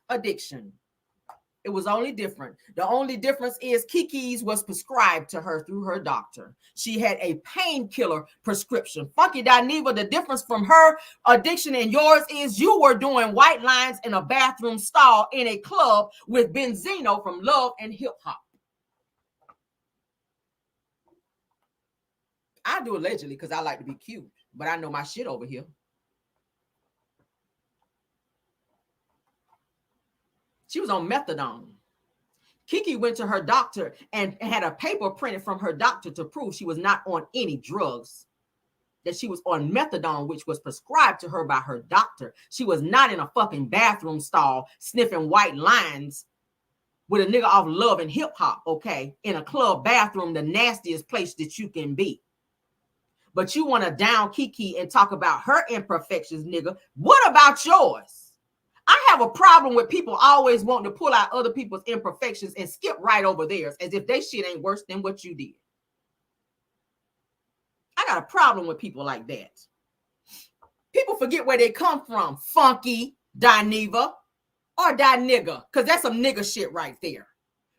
addiction. It was only different. The only difference is Kiki's was prescribed to her through her doctor. She had a painkiller prescription. Funky Dineva, the difference from her addiction and yours is you were doing white lines in a bathroom stall in a club with Benzino from Love and Hip Hop. I do allegedly because I like to be cute, but I know my shit over here. She was on methadone. Kiki went to her doctor and had a paper printed from her doctor to prove she was not on any drugs, that she was on methadone, which was prescribed to her by her doctor. She was not in a fucking bathroom stall sniffing white lines with a nigga off Love and Hip Hop, okay, in a club bathroom, the nastiest place that you can be. But you want to down Kiki and talk about her imperfections, nigga. What about yours? I have a problem with people always wanting to pull out other people's imperfections and skip right over theirs as if they shit ain't worse than what you did. I got a problem with people like that. People forget where they come from, Funky Dineva or Dinigga, because that's some nigga shit right there.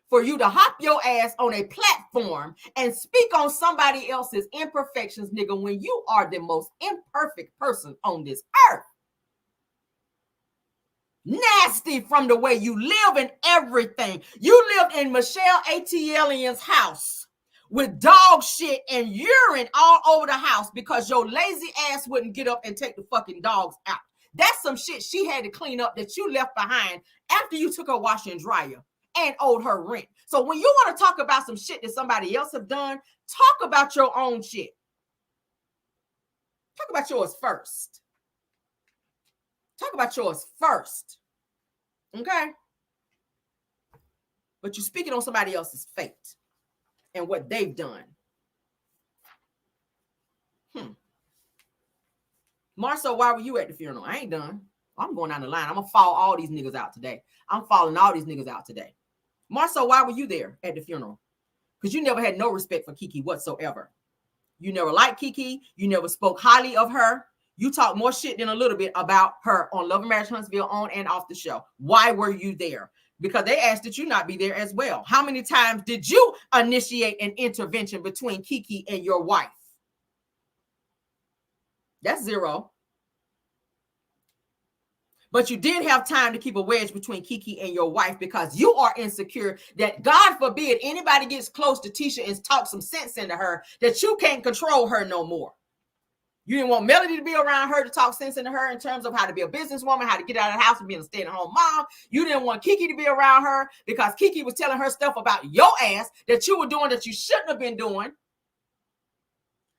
For you to hop your ass on a platform and speak on somebody else's imperfections, nigga, when you are the most imperfect person on this earth. Nasty from the way you live and everything. You lived in Michelle Atlian's house with dog shit and urine all over the house because your lazy ass wouldn't get up and take the fucking dogs out. That's some shit she had to clean up that you left behind after you took her washer and dryer and owed her rent. So when you want to talk about some shit that somebody else have done, talk about your own shit. Talk about yours first. Talk about yours first. Okay? But you're speaking on somebody else's fate and what they've done. Marcel, why were you at the funeral? I ain't done. I'm going down the line. I'm going to follow all these niggas out today. I'm following all these niggas out today. Marcel, why were you there at the funeral? Because you never had no respect for Kiki whatsoever. You never liked Kiki. You never spoke highly of her. You talk more shit than a little bit about her on Love and Marriage Huntsville, on and off the show. Why were you there? Because they asked that you not be there as well. How many times did you initiate an intervention between Kiki and your wife? That's zero. But you did have time to keep a wedge between Kiki and your wife because you are insecure that, God forbid, anybody gets close to Tisha and talk some sense into her, that you can't control her no more. You didn't want Melody to be around her to talk sense into her in terms of how to be a businesswoman, how to get out of the house and be a stay-at-home mom. You didn't want Kiki to be around her because Kiki was telling her stuff about your ass that you were doing that you shouldn't have been doing.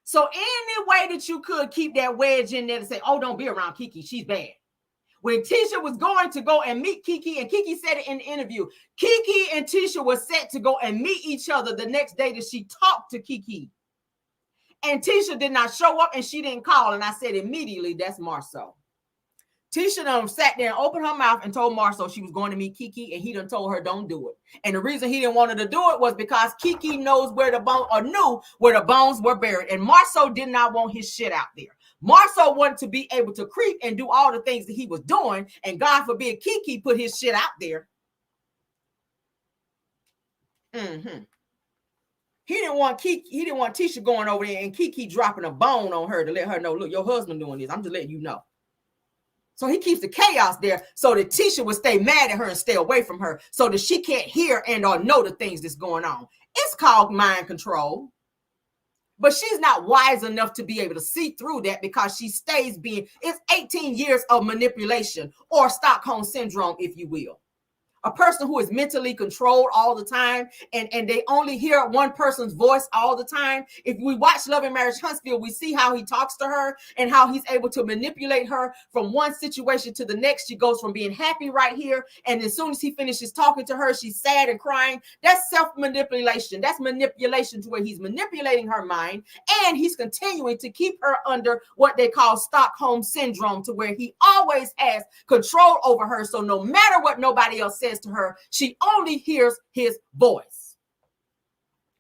So any way that you could keep that wedge in there to say, oh, don't be around Kiki, she's bad. When Tisha was going to go and meet Kiki, and Kiki said it in the interview, Kiki and Tisha were set to go and meet each other the next day that she talked to Kiki. And Tisha did not show up and she didn't call. And I said immediately, that's Marceau. Tisha done sat there and opened her mouth and told Marceau she was going to meet Kiki, and he done told her don't do it. And the reason he didn't want her to do it was because Kiki knows where the bone, or knew where the bones were buried. And Marceau did not want his shit out there. Marceau wanted to be able to creep and do all the things that he was doing. And God forbid Kiki put his shit out there. He didn't want Tisha going over there and Kiki dropping a bone on her to let her know, look, your husband doing this. I'm just letting you know. So he keeps the chaos there so that Tisha would stay mad at her and stay away from her so that she can't hear and or know the things that's going on. It's called mind control. But she's not wise enough to be able to see through that because she stays being, it's 18 years of manipulation or Stockholm syndrome, if you will. A person who is mentally controlled all the time and they only hear one person's voice all the time. If we watch Love and Marriage Huntsville, we see how he talks to her and how he's able to manipulate her from one situation to the next. She goes from being happy right here, and as soon as he finishes talking to her, she's sad and crying. That's self-manipulation. That's manipulation to where he's manipulating her mind, and he's continuing to keep her under what they call Stockholm syndrome, to where he always has control over her. So no matter what nobody else says to her, she only hears his voice.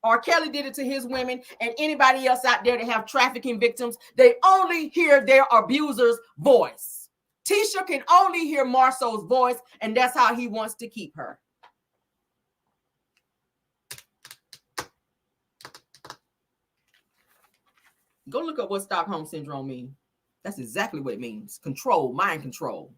R. Kelly did it to his women, and anybody else out there that have trafficking victims, they only hear their abuser's voice. Tisha can only hear Marceau's voice, and that's how he wants to keep her. Go look up what Stockholm Syndrome means. That's exactly what it means. Control, mind control.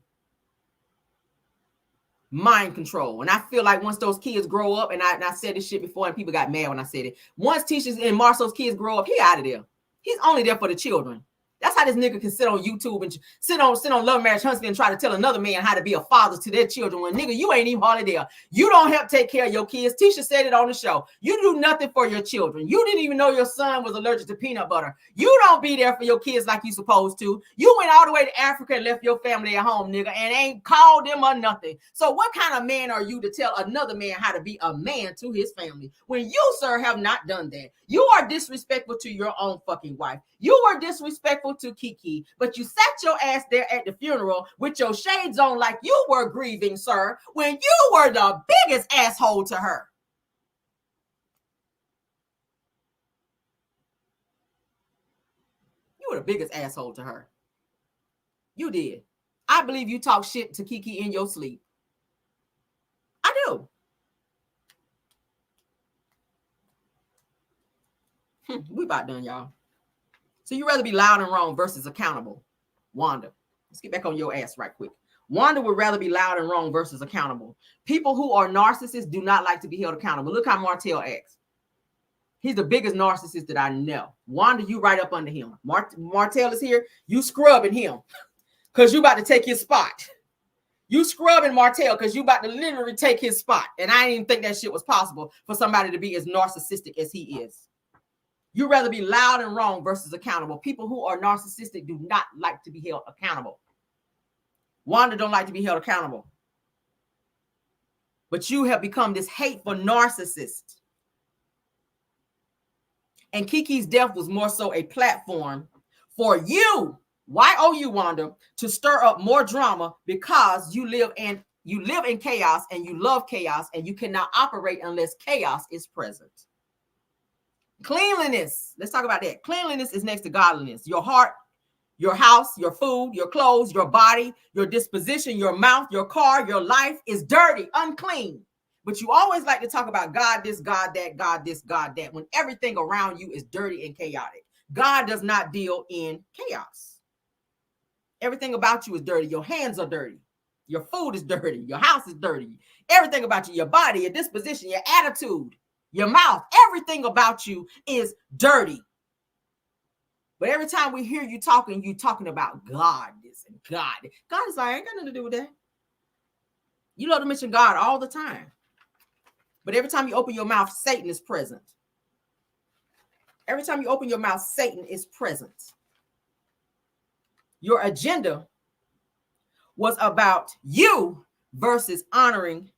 Mind control. And I feel like once those kids grow up, and I said this shit before and people got mad when I said it. Once Tisha's and Marcel's kids grow up, he out of there. He's only there for the children. That's how this nigga can sit on YouTube and sit on Love Marriage Huntsman and try to tell another man how to be a father to their children when, nigga, you ain't even hardly there. You don't help take care of your kids. Tisha said it on the show. You do nothing for your children. You didn't even know your son was allergic to peanut butter. You don't be there for your kids like you supposed to. You went all the way to Africa and left your family at home, nigga, and ain't called them or nothing. So what kind of man are you to tell another man how to be a man to his family when you, sir, have not done that? You are disrespectful to your own fucking wife. You were disrespectful to Kiki, but you sat your ass there at the funeral with your shades on like you were grieving, sir, when you were the biggest asshole to her. You were the biggest asshole to her. You did. I believe you talk shit to Kiki in your sleep. I do. We about done, y'all. So you rather be loud and wrong versus accountable. Wanda, let's get back on your ass right quick. Wanda would rather be loud and wrong versus accountable. People who are narcissists do not like to be held accountable. Look how Martell acts. He's the biggest narcissist that I know. Wanda, you right up under him. Martell is here. You scrubbing him because you about to take his spot. You scrubbing Martell because you about to literally take his spot. And I didn't even think that shit was possible for somebody to be as narcissistic as he is. You'd rather be loud and wrong versus accountable. People who are narcissistic do not like to be held accountable. Wanda don't like to be held accountable. But you have become this hateful narcissist. And Kiki's death was more so a platform for you, Y-O-U, Wanda, to stir up more drama because you live in chaos and you love chaos and you cannot operate unless chaos is present. Cleanliness. Let's talk about that. Cleanliness is next to godliness. Your heart, your house, your food, your clothes, your body, your disposition, your mouth, your car, your life is dirty, unclean. But you always like to talk about God this, God that, God this, God that, when everything around you is dirty and chaotic. God does not deal in chaos. Everything about you is dirty. Your hands are dirty. Your food is dirty. Your house is dirty. Everything about you, your body, your disposition, your attitude, your mouth, everything about you is dirty. But every time we hear you talking about God this and God. God is like, I ain't got nothing to do with that. You love to mention God all the time. But every time you open your mouth, Satan is present. Every time you open your mouth, Satan is present. Your agenda was about you versus honoring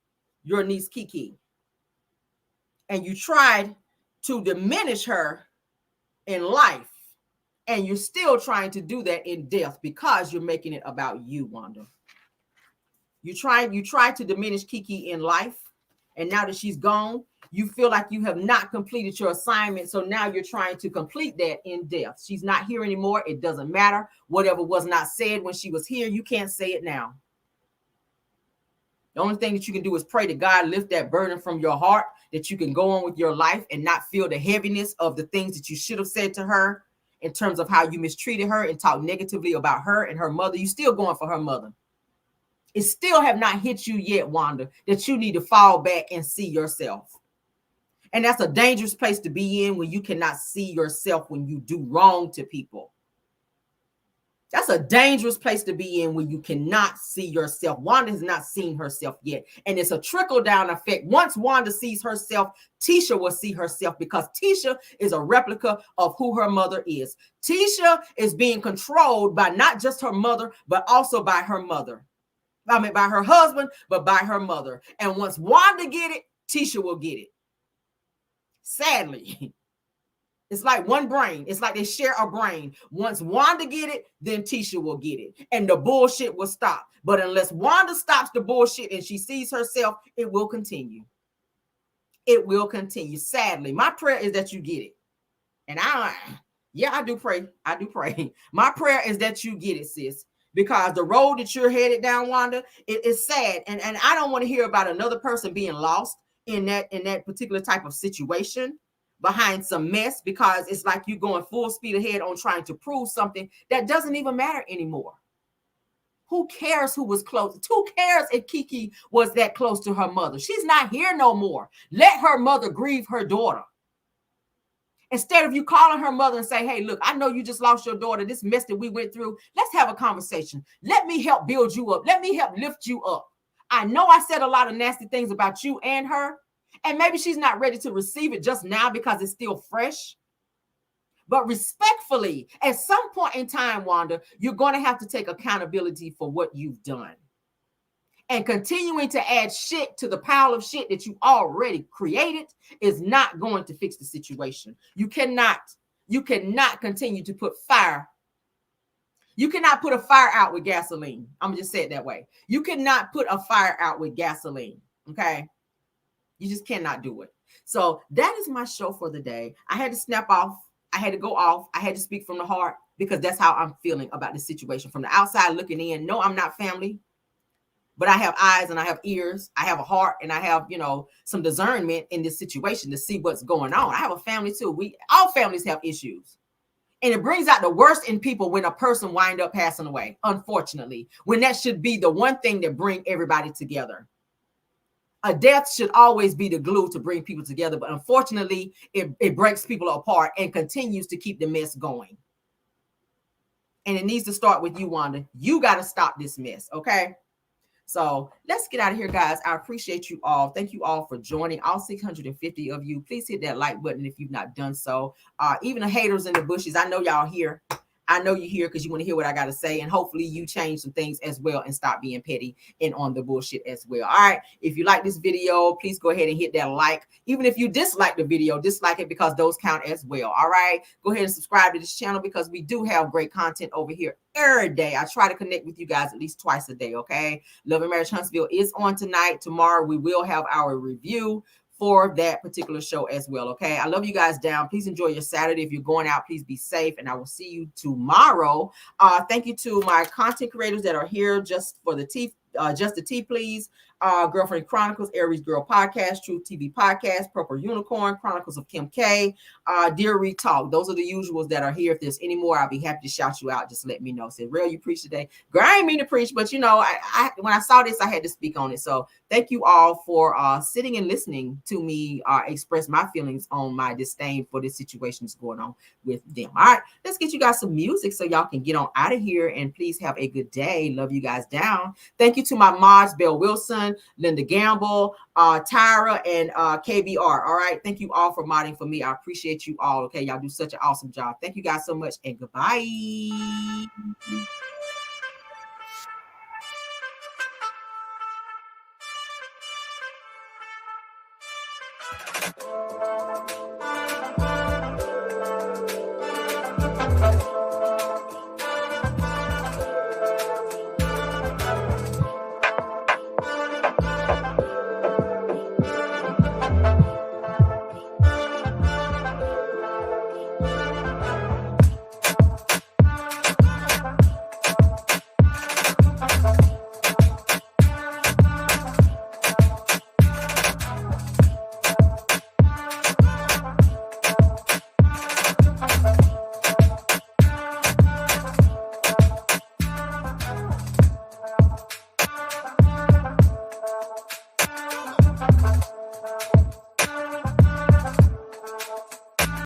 your niece Kiki. And you tried to diminish her in life. And you're still trying to do that in death because you're making it about you, Wanda. You tried to diminish Kiki in life. And now that she's gone, you feel like you have not completed your assignment. So now you're trying to complete that in death. She's not here anymore. It doesn't matter. Whatever was not said when she was here, you can't say it now. The only thing that you can do is pray to God, lift that burden from your heart, that you can go on with your life and not feel the heaviness of the things that you should have said to her in terms of how you mistreated her and talked negatively about her and her mother. You still going for her mother. It still have not hit you yet, Wanda, that you need to fall back and see yourself. And that's a dangerous place to be in when you cannot see yourself when you do wrong to people. That's a dangerous place to be in when you cannot see yourself. Wanda has not seen herself yet. And it's a trickle-down effect. Once Wanda sees herself, Tisha will see herself because Tisha is a replica of who her mother is. Tisha is being controlled by not just her mother, but also by her mother. I mean, by her husband, but by her mother. And once Wanda get it, Tisha will get it. Sadly. It's like one brain. It's like they share a brain. Once Wanda get it, then Tisha will get it. And the bullshit will stop. But unless Wanda stops the bullshit and she sees herself, it will continue. It will continue. Sadly, my prayer is that you get it. And I do pray. I do pray. My prayer is that you get it, sis. Because the road that you're headed down, Wanda, it is sad. And I don't want to hear about another person being lost in that particular type of situation. behind some mess because it's like you going full speed ahead on trying to prove something that doesn't even matter anymore. Who cares who was close? Who cares if Kiki was that close to her mother? She's not here no more. Let her mother grieve her daughter. Instead of you calling her mother and say, hey, look, I know you just lost your daughter. This mess that we went through, let's have a conversation. Let me help build you up. Let me help lift you up. I know I said a lot of nasty things about you and her, and maybe she's not ready to receive it just now because it's still fresh. But respectfully, at some point in time, Wanda, you're going to have to take accountability for what you've done. And continuing to add shit to the pile of shit that you already created is not going to fix the situation. You cannot continue to put fire. You cannot put a fire out with gasoline. I'm just say it that way. You cannot put a fire out with gasoline. Okay. You just cannot do it. So that is my show for the day. I had to snap off. I had to go off. I had to speak from the heart because that's how I'm feeling about the situation. From the outside looking in, no, I'm not family. But I have eyes and I have ears. I have a heart and I have, some discernment in this situation to see what's going on. I have a family too. All families have issues. And it brings out the worst in people when a person winds up passing away, unfortunately, when that should be the one thing that brings everybody together. A death should always be the glue to bring people together. But unfortunately, it breaks people apart and continues to keep the mess going. And it needs to start with you, Wanda. You got to stop this mess, okay? So let's get out of here, guys. I appreciate you all. Thank you all for joining. All 650 of you. Please hit that like button if you've not done so. Even the haters in the bushes, I know y'all here. I know you're here because you want to hear what I got to say. And hopefully you change some things as well and stop being petty and on the bullshit as well. All right. If you like this video, please go ahead and hit that like. Even if you dislike the video, dislike it because those count as well. All right. Go ahead and subscribe to this channel because we do have great content over here every day. I try to connect with you guys at least twice a day. Okay. Love and Marriage Huntsville is on tonight. Tomorrow we will have our review for that particular show as well. Okay. I love you guys down. Please enjoy your Saturday. If you're going out, please be safe. And I will see you tomorrow. Thank you to my content creators that are here just for the tea. Just the Tea, please. Girlfriend Chronicles, Aries Girl Podcast, Truth TV Podcast, Purple Unicorn, Chronicles of Kim K, Dear Reed Talk. Those are the usuals that are here. If there's any more, I'll be happy to shout you out. Just let me know. Say, real, you preach today. Girl, I ain't mean to preach, but I when I saw this, I had to speak on it. So thank you all for sitting and listening to me express my feelings on my disdain for this situation that's going on with them. All right, let's get you guys some music so y'all can get on out of here. And please have a good day. Love you guys down. Thank you to my mods, Bill Wilson, Linda Gamble, Tyra, and KBR. All right. Thank you all for modding for me. I appreciate you all. Okay. Y'all do such an awesome job. Thank you guys so much and goodbye.